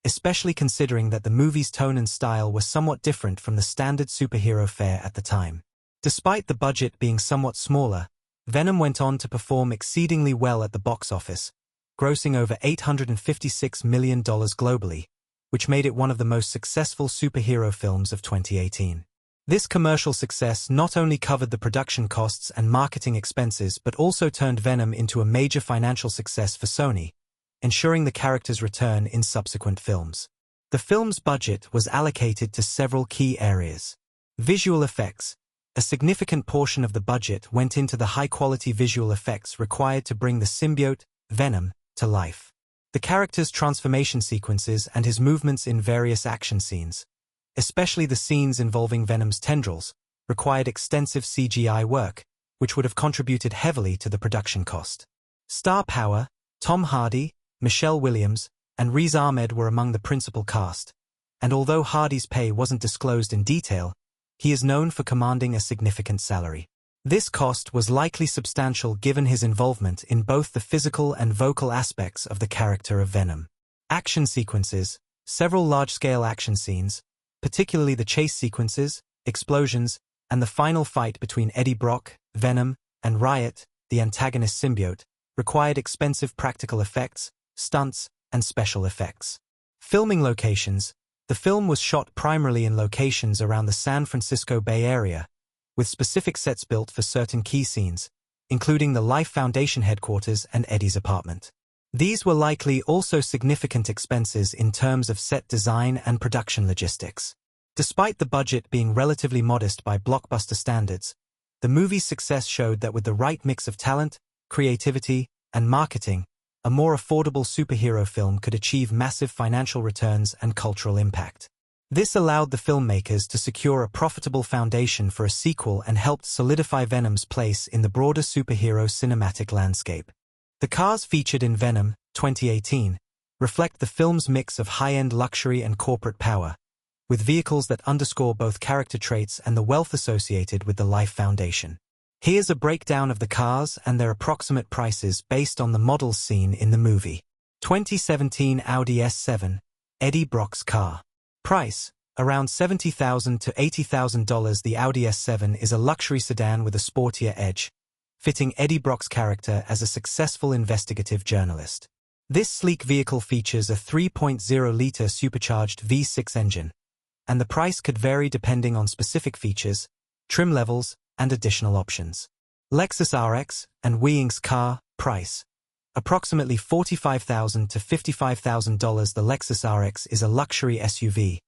especially considering that the movie's tone and style were somewhat different from the standard superhero fare at the time. Despite the budget being somewhat smaller, Venom went on to perform exceedingly well at the box office, grossing over $856 million globally, which made it one of the most successful superhero films of 2018. This commercial success not only covered the production costs and marketing expenses but also turned Venom into a major financial success for Sony, ensuring the character's return in subsequent films. The film's budget was allocated to several key areas. Visual effects. A significant portion of the budget went into the high-quality visual effects required to bring the symbiote, Venom, to life. The character's transformation sequences and his movements in various action scenes, especially the scenes involving Venom's tendrils, required extensive CGI work, which would have contributed heavily to the production cost. Star power. Tom Hardy, Michelle Williams, and Riz Ahmed were among the principal cast, and although Hardy's pay wasn't disclosed in detail, he is known for commanding a significant salary. This cost was likely substantial given his involvement in both the physical and vocal aspects of the character of Venom. Action sequences. Several large-scale action scenes, particularly the chase sequences, explosions, and the final fight between Eddie Brock, Venom, and Riot, the antagonist symbiote, required expensive practical effects, stunts, and special effects. Filming locations. The film was shot primarily in locations around the San Francisco Bay Area, with specific sets built for certain key scenes, including the Life Foundation headquarters and Eddie's apartment. These were likely also significant expenses in terms of set design and production logistics. Despite the budget being relatively modest by blockbuster standards, the movie's success showed that with the right mix of talent, creativity, and marketing, a more affordable superhero film could achieve massive financial returns and cultural impact. This allowed the filmmakers to secure a profitable foundation for a sequel and helped solidify Venom's place in the broader superhero cinematic landscape. The cars featured in Venom, 2018, reflect the film's mix of high-end luxury and corporate power, with vehicles that underscore both character traits and the wealth associated with the Life Foundation. Here's a breakdown of the cars and their approximate prices based on the models seen in the movie. 2017 Audi S7, Eddie Brock's car. Price, around $70,000 to $80,000. The Audi S7 is a luxury sedan with a sportier edge, fitting Eddie Brock's character as a successful investigative journalist. This sleek vehicle features a 3.0-liter supercharged V6 engine, and the price could vary depending on specific features, trim levels, and additional options. Lexus RX and Weing's car. Price, approximately $45,000 to $55,000. The Lexus RX is a luxury SUV,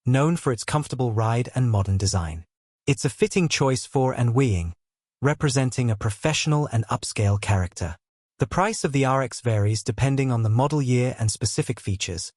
known for its comfortable ride and modern design. It's a fitting choice for and Weing, representing a professional and upscale character. The price of the RX varies depending on the model year and specific features,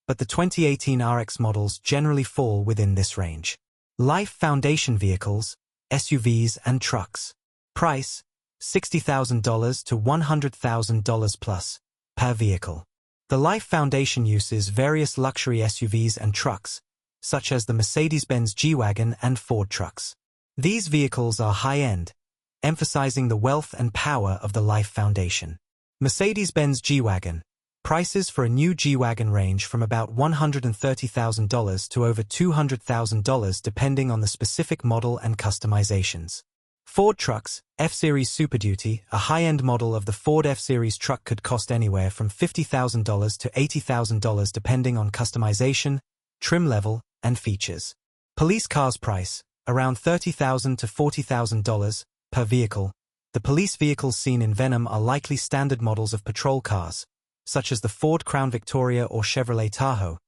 but the 2018 RX models generally fall within this range. Life Foundation vehicles, SUVs and trucks. Price, $60,000 to $100,000 plus, per vehicle. The Life Foundation uses various luxury SUVs and trucks, such as the Mercedes-Benz G-Wagon and Ford trucks. These vehicles are high-end, emphasizing the wealth and power of the Life Foundation. Mercedes-Benz G-Wagon. Prices for a new G-Wagon range from about $130,000 to over $200,000 depending on the specific model and customizations. Ford trucks, F-Series Super Duty, a high-end model of the Ford F-Series truck could cost anywhere from $50,000 to $80,000 depending on customization, trim level, and features. Police cars. Price, around $30,000 to $40,000 per vehicle. The police vehicles seen in Venom are likely standard models of patrol cars, such as the Ford Crown Victoria or Chevrolet Tahoe,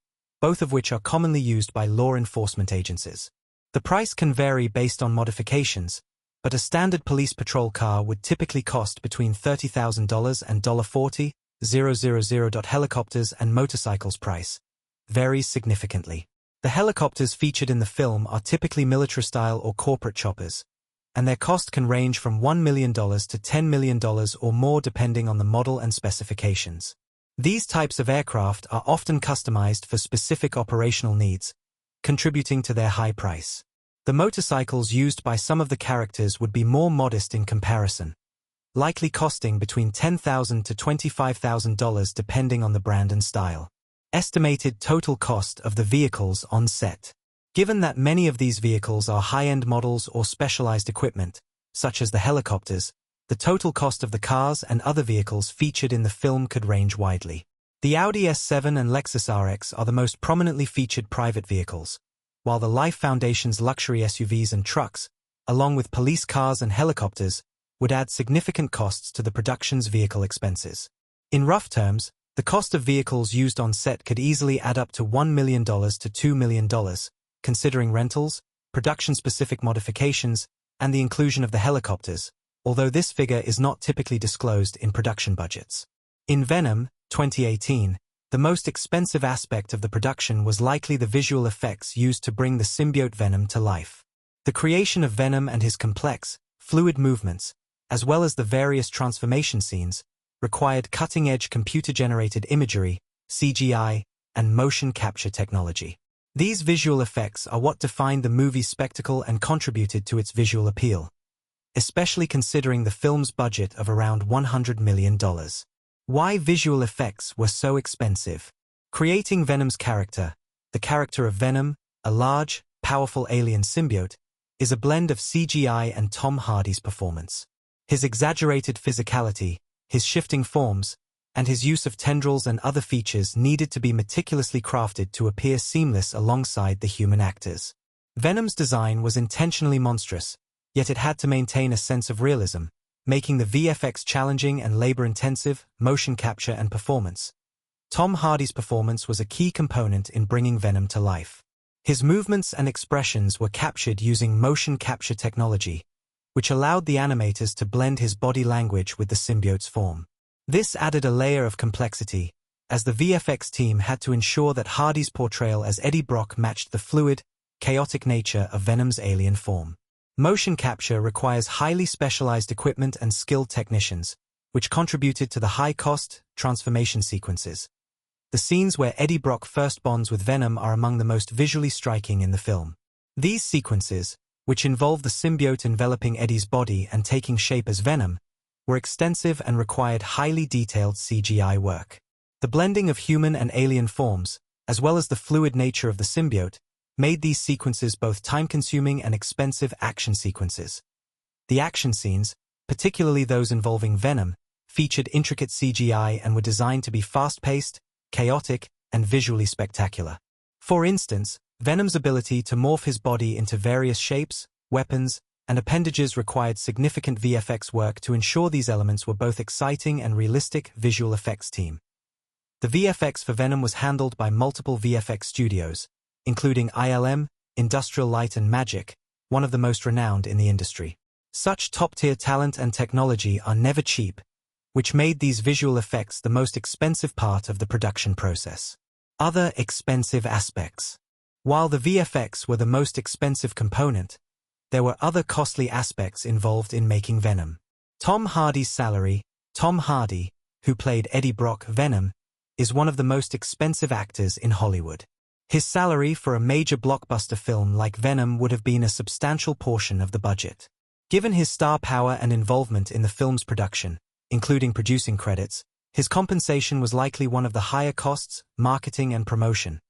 both of which are commonly used by law enforcement agencies. The price can vary based on modifications, but a standard police patrol car would typically cost between $30,000 and $40,000. Helicopters and motorcycles price varies significantly. The helicopters featured in the film are typically military-style or corporate choppers, and their cost can range from $1 million to $10 million or more depending on the model and specifications. These types of aircraft are often customized for specific operational needs, contributing to their high price. The motorcycles used by some of the characters would be more modest in comparison, likely costing between $10,000 to $25,000 depending on the brand and style. Estimated total cost of the vehicles on set. Given that many of these vehicles are high-end models or specialized equipment, such as the helicopters, the total cost of the cars and other vehicles featured in the film could range widely. The Audi S7 and Lexus RX are the most prominently featured private vehicles, while the Life Foundation's luxury SUVs and trucks, along with police cars and helicopters, would add significant costs to the production's vehicle expenses. In rough terms, the cost of vehicles used on set could easily add up to $1 million to $2 million, considering rentals, production-specific modifications, and the inclusion of the helicopters, although this figure is not typically disclosed in production budgets. In Venom, 2018, the most expensive aspect of the production was likely the visual effects used to bring the symbiote Venom to life. The creation of Venom and his complex, fluid movements, as well as the various transformation scenes, required cutting-edge computer-generated imagery, CGI, and motion capture technology. These visual effects are what defined the movie's spectacle and contributed to its visual appeal, especially considering the film's budget of around $100 million. Why visual effects were so expensive? Creating Venom's character, the character of Venom, a large, powerful alien symbiote, is a blend of CGI and Tom Hardy's performance. His exaggerated physicality, his shifting forms, and his use of tendrils and other features needed to be meticulously crafted to appear seamless alongside the human actors. Venom's design was intentionally monstrous, yet it had to maintain a sense of realism, making the VFX challenging and labor-intensive, motion capture and performance. Tom Hardy's performance was a key component in bringing Venom to life. His movements and expressions were captured using motion capture technology, which allowed the animators to blend his body language with the symbiote's form. This added a layer of complexity, as the VFX team had to ensure that Hardy's portrayal as Eddie Brock matched the fluid, chaotic nature of Venom's alien form. Motion capture requires highly specialized equipment and skilled technicians, which contributed to the high-cost transformation sequences. The scenes where Eddie Brock first bonds with Venom are among the most visually striking in the film. These sequences, which involve the symbiote enveloping Eddie's body and taking shape as Venom, were extensive and required highly detailed CGI work. The blending of human and alien forms, as well as the fluid nature of the symbiote, made these sequences both time-consuming and expensive action sequences. The action scenes, particularly those involving Venom, featured intricate CGI and were designed to be fast-paced, chaotic, and visually spectacular. For instance, Venom's ability to morph his body into various shapes, weapons, and appendages required significant VFX work to ensure these elements were both exciting and realistic. Visual effects team. The VFX for Venom was handled by multiple VFX studios, including ILM, Industrial Light and Magic, one of the most renowned in the industry. Such top-tier talent and technology are never cheap, which made these visual effects the most expensive part of the production process. Other expensive aspects. While the VFX were the most expensive component, there were other costly aspects involved in making Venom. Tom Hardy's salary. Tom Hardy, who played Eddie Brock Venom, is one of the most expensive actors in Hollywood. His salary for a major blockbuster film like Venom would have been a substantial portion of the budget. Given his star power and involvement in the film's production, including producing credits, his compensation was likely one of the higher costs, marketing and promotion.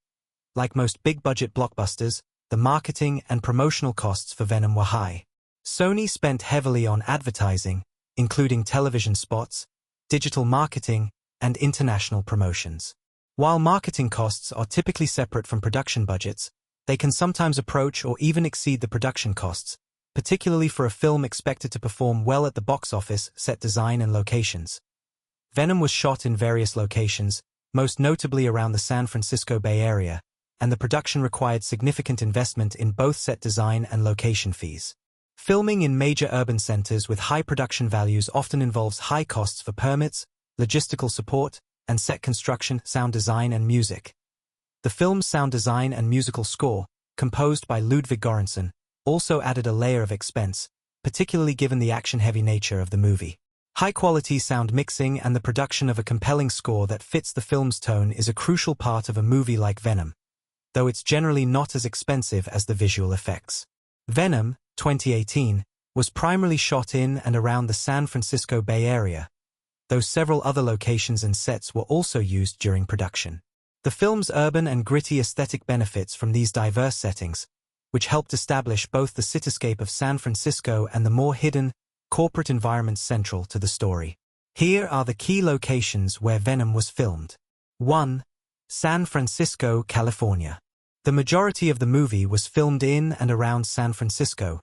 Like most big-budget blockbusters, the marketing and promotional costs for Venom were high. Sony spent heavily on advertising, including television spots, digital marketing, and international promotions. While marketing costs are typically separate from production budgets, they can sometimes approach or even exceed the production costs, particularly for a film expected to perform well at the box office. Set design and locations. Venom was shot in various locations, most notably around the San Francisco Bay Area, and the production required significant investment in both set design and location fees. Filming in major urban centers with high production values often involves high costs for permits, logistical support, and set construction, sound design, and music. The film's sound design and musical score, composed by Ludwig Göransson, also added a layer of expense, particularly given the action-heavy nature of the movie. High-quality sound mixing and the production of a compelling score that fits the film's tone is a crucial part of a movie like Venom, though it's generally not as expensive as the visual effects. Venom, 2018, was primarily shot in and around the San Francisco Bay Area, though several other locations and sets were also used during production. The film's urban and gritty aesthetic benefits from these diverse settings, which helped establish both the cityscape of San Francisco and the more hidden, corporate environments central to the story. Here are the key locations where Venom was filmed. 1. San Francisco, California. The majority of the movie was filmed in and around San Francisco,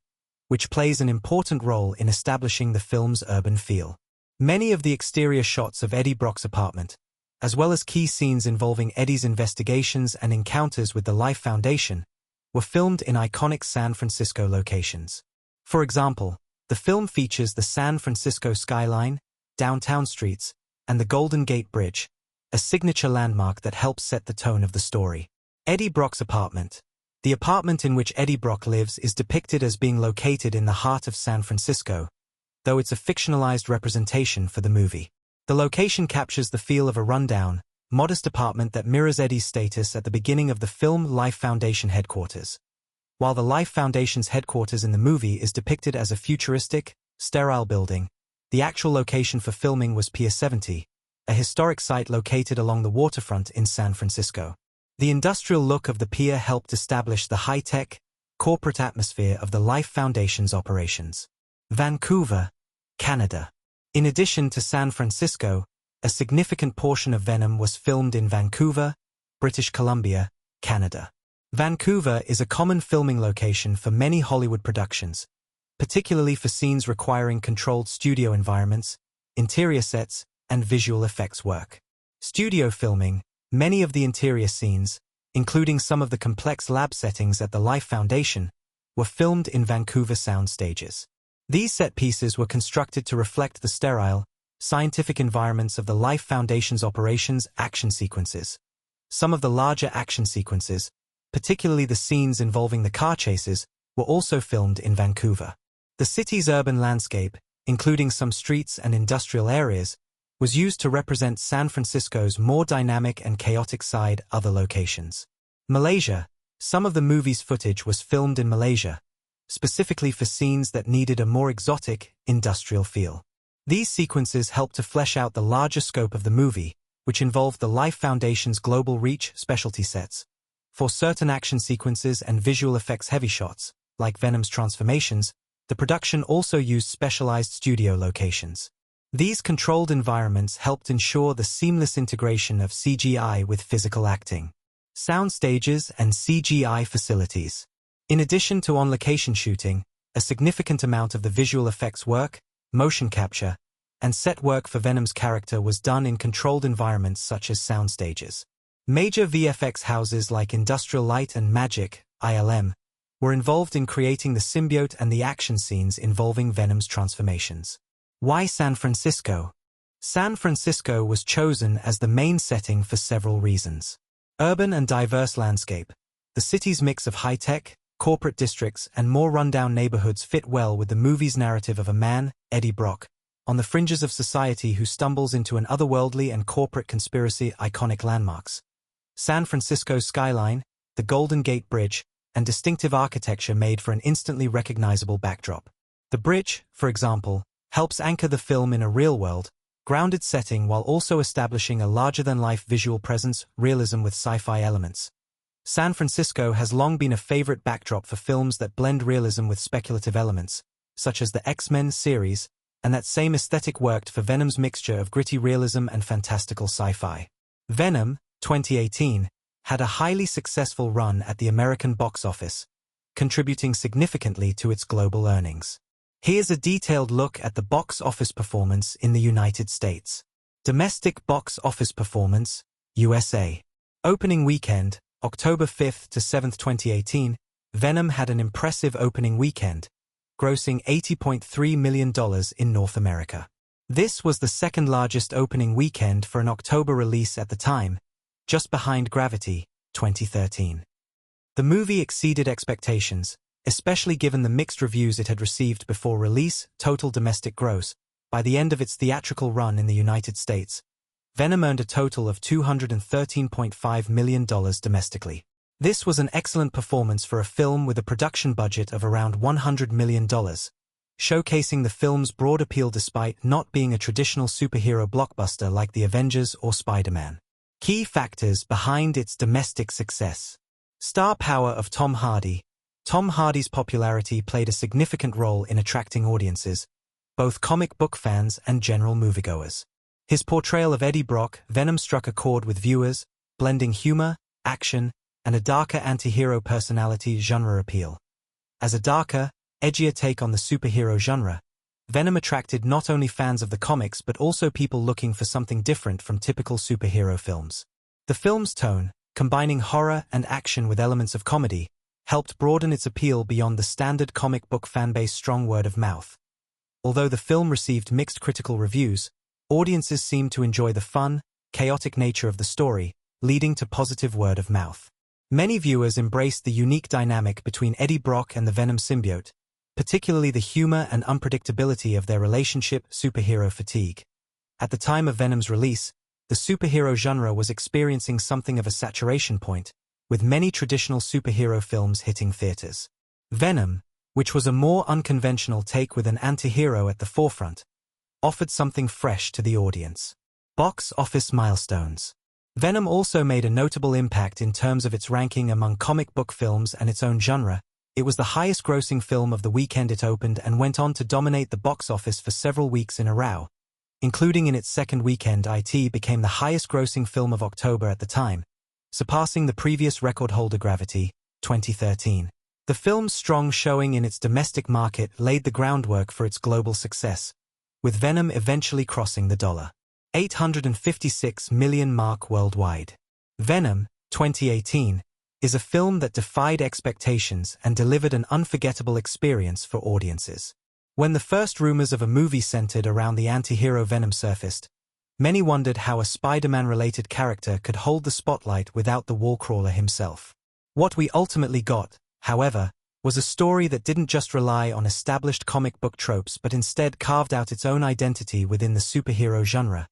which plays an important role in establishing the film's urban feel. Many of the exterior shots of Eddie Brock's apartment, as well as key scenes involving Eddie's investigations and encounters with the Life Foundation, were filmed in iconic San Francisco locations. For example, the film features the San Francisco skyline, downtown streets, and the Golden Gate Bridge, a signature landmark that helps set the tone of the story. Eddie Brock's apartment. The apartment in which Eddie Brock lives is depicted as being located in the heart of San Francisco, though it's a fictionalized representation for the movie. The location captures the feel of a rundown, modest apartment that mirrors Eddie's status at the beginning of the film Life Foundation headquarters. While the Life Foundation's headquarters in the movie is depicted as a futuristic, sterile building, the actual location for filming was Pier 70, a historic site located along the waterfront in San Francisco. The industrial look of the pier helped establish the high-tech, corporate atmosphere of the Life Foundation's operations. Vancouver, Canada. In addition to San Francisco, a significant portion of Venom was filmed in Vancouver, British Columbia, Canada. Vancouver is a common filming location for many Hollywood productions, particularly for scenes requiring controlled studio environments, interior sets, and visual effects work. Studio filming. Many of the interior scenes, including some of the complex lab settings at the Life Foundation, were filmed in Vancouver sound stages. These set pieces were constructed to reflect the sterile, scientific environments of the Life Foundation's operations action sequences. Some of the larger action sequences, particularly the scenes involving the car chases, were also filmed in Vancouver. The city's urban landscape, including some streets and industrial areas, was used to represent San Francisco's more dynamic and chaotic side. Other locations. Malaysia. Some of the movie's footage was filmed in Malaysia, specifically for scenes that needed a more exotic, industrial feel. These sequences helped to flesh out the larger scope of the movie, which involved the Life Foundation's global reach specialty sets. For certain action sequences and visual effects heavy shots, like Venom's transformations, the production also used specialized studio locations. These controlled environments helped ensure the seamless integration of CGI with physical acting. Sound stages and CGI facilities. In addition to on-location shooting, a significant amount of the visual effects work, motion capture, and set work for Venom's character was done in controlled environments such as sound stages. Major VFX houses like Industrial Light and Magic, ILM, were involved in creating the symbiote and the action scenes involving Venom's transformations. Why San Francisco? San Francisco was chosen as the main setting for several reasons. Urban and diverse landscape. The city's mix of high-tech, corporate districts, and more rundown neighborhoods fit well with the movie's narrative of a man, Eddie Brock, on the fringes of society who stumbles into an otherworldly and corporate conspiracy. Iconic landmarks. San Francisco's skyline, the Golden Gate Bridge, and distinctive architecture made for an instantly recognizable backdrop. The bridge, for example, helps anchor the film in a real-world, grounded setting while also establishing a larger-than-life visual presence, realism with sci-fi elements. San Francisco has long been a favorite backdrop for films that blend realism with speculative elements, such as the X-Men series, and that same aesthetic worked for Venom's mixture of gritty realism and fantastical sci-fi. Venom, 2018, had a highly successful run at the American box office, contributing significantly to its global earnings. Here's a detailed look at the box office performance in the United States. Domestic box office performance, USA. Opening weekend, October 5th to 7th, 2018, Venom had an impressive opening weekend, grossing $80.3 million in North America. This was the second largest opening weekend for an October release at the time, just behind Gravity, 2013. The movie exceeded expectations, especially given the mixed reviews it had received before release. Total domestic gross. By the end of its theatrical run in the United States, Venom earned a total of $213.5 million domestically. This was an excellent performance for a film with a production budget of around $100 million, showcasing the film's broad appeal despite not being a traditional superhero blockbuster like The Avengers or Spider-Man. Key factors behind its domestic success. Star power of Tom Hardy. Tom Hardy's popularity played a significant role in attracting audiences, both comic book fans and general moviegoers. His portrayal of Eddie Brock, Venom, struck a chord with viewers, blending humor, action, and a darker anti-hero personality genre appeal. As a darker, edgier take on the superhero genre, Venom attracted not only fans of the comics but also people looking for something different from typical superhero films. The film's tone, combining horror and action with elements of comedy, helped broaden its appeal beyond the standard comic book fanbase. Strong word of mouth. Although the film received mixed critical reviews, audiences seemed to enjoy the fun, chaotic nature of the story, leading to positive word of mouth. Many viewers embraced the unique dynamic between Eddie Brock and the Venom symbiote, particularly the humor and unpredictability of their relationship. Superhero fatigue. At the time of Venom's release, the superhero genre was experiencing something of a saturation point, with many traditional superhero films hitting theaters. Venom, which was a more unconventional take with an anti-hero at the forefront, offered something fresh to the audience. Box office milestones. Venom also made a notable impact in terms of its ranking among comic book films and its own genre. It was the highest-grossing film of the weekend it opened and went on to dominate the box office for several weeks in a row. Including in its second weekend, it became the highest-grossing film of October at the time, surpassing the previous record holder Gravity, 2013. The film's strong showing in its domestic market laid the groundwork for its global success, with Venom eventually crossing the $856 million mark worldwide. Venom, 2018, is a film that defied expectations and delivered an unforgettable experience for audiences. When the first rumors of a movie centered around the anti-hero Venom surfaced, many wondered how a Spider-Man-related character could hold the spotlight without the wall-crawler himself. What we ultimately got, however, was a story that didn't just rely on established comic book tropes but instead carved out its own identity within the superhero genre,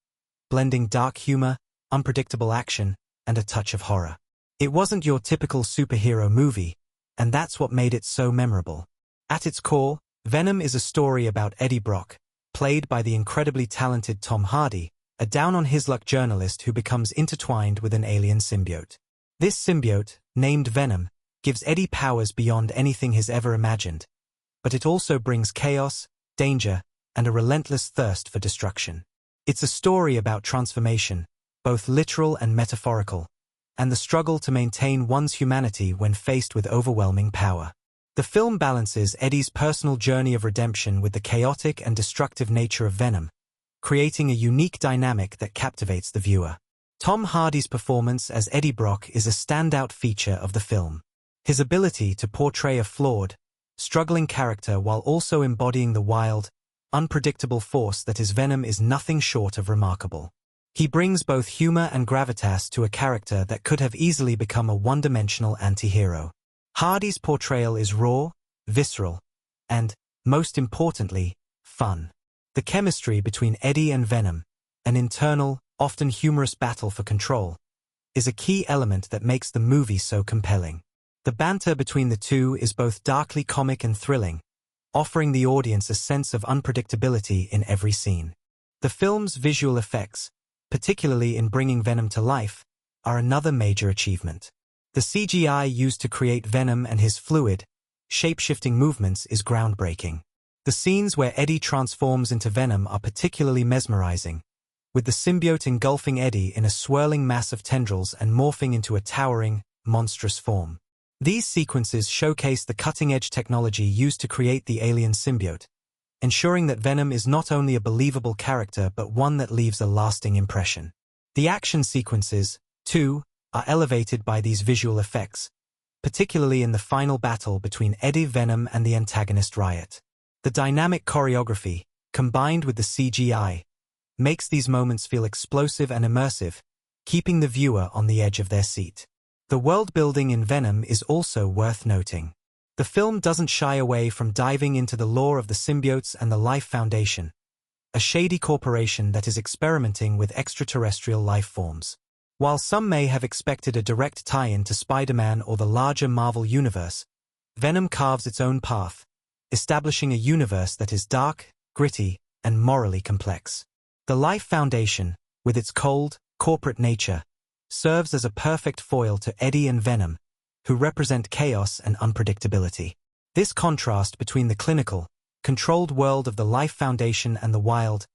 blending dark humor, unpredictable action, and a touch of horror. It wasn't your typical superhero movie, and that's what made it so memorable. At its core, Venom is a story about Eddie Brock, played by the incredibly talented Tom Hardy, a down-on-his-luck journalist who becomes intertwined with an alien symbiote. This symbiote, named Venom, gives Eddie powers beyond anything he's ever imagined, but it also brings chaos, danger, and a relentless thirst for destruction. It's a story about transformation, both literal and metaphorical, and the struggle to maintain one's humanity when faced with overwhelming power. The film balances Eddie's personal journey of redemption with the chaotic and destructive nature of Venom, creating a unique dynamic that captivates the viewer. Tom Hardy's performance as Eddie Brock is a standout feature of the film. His ability to portray a flawed, struggling character while also embodying the wild, unpredictable force that is Venom is nothing short of remarkable. He brings both humor and gravitas to a character that could have easily become a one-dimensional anti-hero. Hardy's portrayal is raw, visceral, and, most importantly, fun. The chemistry between Eddie and Venom, an internal, often humorous battle for control, is a key element that makes the movie so compelling. The banter between the two is both darkly comic and thrilling, offering the audience a sense of unpredictability in every scene. The film's visual effects, particularly in bringing Venom to life, are another major achievement. The CGI used to create Venom and his fluid, shape-shifting movements is groundbreaking. The scenes where Eddie transforms into Venom are particularly mesmerizing, with the symbiote engulfing Eddie in a swirling mass of tendrils and morphing into a towering, monstrous form. These sequences showcase the cutting-edge technology used to create the alien symbiote, ensuring that Venom is not only a believable character but one that leaves a lasting impression. The action sequences, too, are elevated by these visual effects, particularly in the final battle between Eddie, Venom, and the antagonist Riot. The dynamic choreography, combined with the CGI, makes these moments feel explosive and immersive, keeping the viewer on the edge of their seat. The world-building in Venom is also worth noting. The film doesn't shy away from diving into the lore of the symbiotes and the Life Foundation, a shady corporation that is experimenting with extraterrestrial life forms. While some may have expected a direct tie-in to Spider-Man or the larger Marvel universe, Venom carves its own path, establishing a universe that is dark, gritty, and morally complex. The Life Foundation, with its cold, corporate nature, serves as a perfect foil to Eddie and Venom, who represent chaos and unpredictability. This contrast between the clinical, controlled world of the Life Foundation and the wild,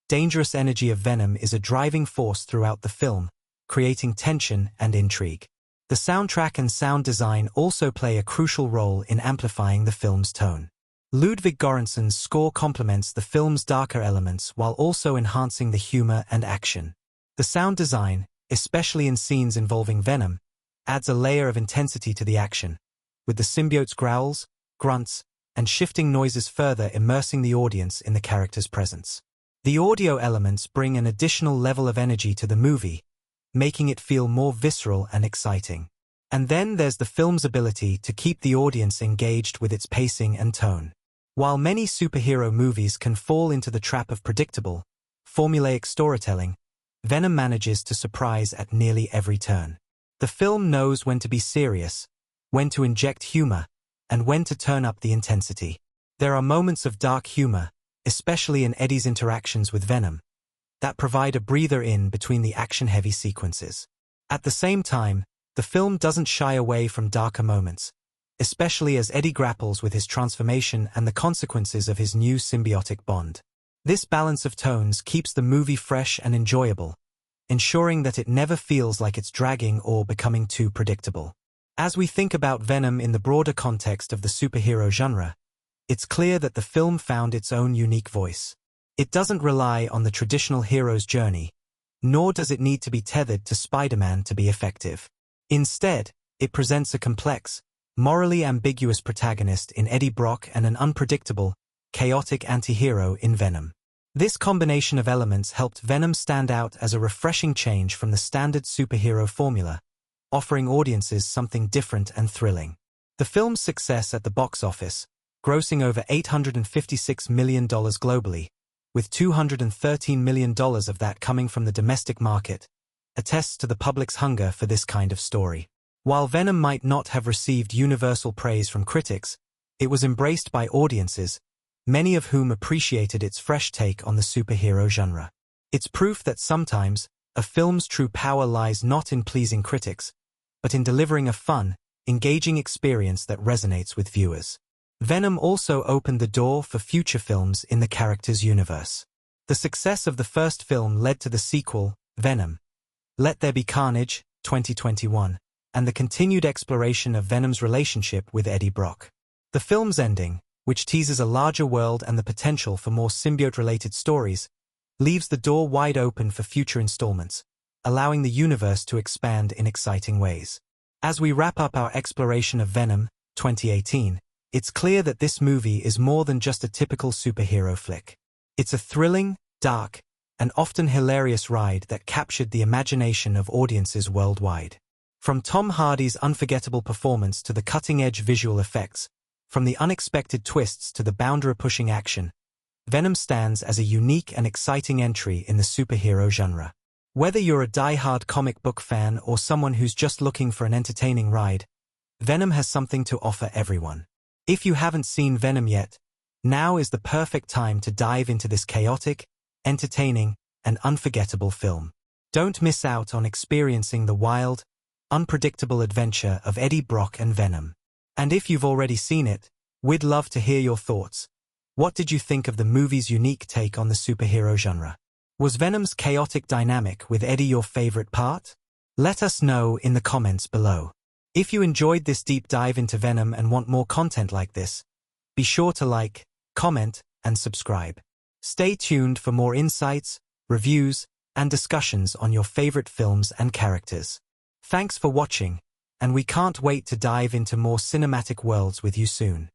dangerous energy of Venom is a driving force throughout the film, creating tension and intrigue. The soundtrack and sound design also play a crucial role in amplifying the film's tone. Ludwig Göransson's score complements the film's darker elements while also enhancing the humor and action. The sound design, especially in scenes involving Venom, adds a layer of intensity to the action, with the symbiote's growls, grunts, and shifting noises further immersing the audience in the character's presence. The audio elements bring an additional level of energy to the movie, making it feel more visceral and exciting. And then there's the film's ability to keep the audience engaged with its pacing and tone. While many superhero movies can fall into the trap of predictable, formulaic storytelling, Venom manages to surprise at nearly every turn. The film knows when to be serious, when to inject humor, and when to turn up the intensity. There are moments of dark humor, especially in Eddie's interactions with Venom, that provide a breather in between the action-heavy sequences. At the same time, the film doesn't shy away from darker moments, especially as Eddie grapples with his transformation and the consequences of his new symbiotic bond. This balance of tones keeps the movie fresh and enjoyable, ensuring that it never feels like it's dragging or becoming too predictable. As we think about Venom in the broader context of the superhero genre, it's clear that the film found its own unique voice. It doesn't rely on the traditional hero's journey, nor does it need to be tethered to Spider-Man to be effective. Instead, it presents a complex, morally ambiguous protagonist in Eddie Brock and an unpredictable, chaotic anti-hero in Venom. This combination of elements helped Venom stand out as a refreshing change from the standard superhero formula, offering audiences something different and thrilling. The film's success at the box office, grossing over $856 million globally, with $213 million of that coming from the domestic market, attests to the public's hunger for this kind of story. While Venom might not have received universal praise from critics, it was embraced by audiences, many of whom appreciated its fresh take on the superhero genre. It's proof that sometimes, a film's true power lies not in pleasing critics, but in delivering a fun, engaging experience that resonates with viewers. Venom also opened the door for future films in the character's universe. The success of the first film led to the sequel, Venom: Let There Be Carnage, 2021, and the continued exploration of Venom's relationship with Eddie Brock. The film's ending, which teases a larger world and the potential for more symbiote-related stories, leaves the door wide open for future installments, allowing the universe to expand in exciting ways. As we wrap up our exploration of Venom, 2018, it's clear that this movie is more than just a typical superhero flick. It's a thrilling, dark, and often hilarious ride that captured the imagination of audiences worldwide. From Tom Hardy's unforgettable performance to the cutting-edge visual effects, from the unexpected twists to the boundary-pushing action, Venom stands as a unique and exciting entry in the superhero genre. Whether you're a die-hard comic book fan or someone who's just looking for an entertaining ride, Venom has something to offer everyone. If you haven't seen Venom yet, now is the perfect time to dive into this chaotic, entertaining, and unforgettable film. Don't miss out on experiencing the wild, unpredictable adventure of Eddie Brock and Venom. And if you've already seen it, we'd love to hear your thoughts. What did you think of the movie's unique take on the superhero genre? Was Venom's chaotic dynamic with Eddie your favorite part? Let us know in the comments below. If you enjoyed this deep dive into Venom and want more content like this, be sure to like, comment, and subscribe. Stay tuned for more insights, reviews, and discussions on your favorite films and characters. Thanks for watching, and we can't wait to dive into more cinematic worlds with you soon.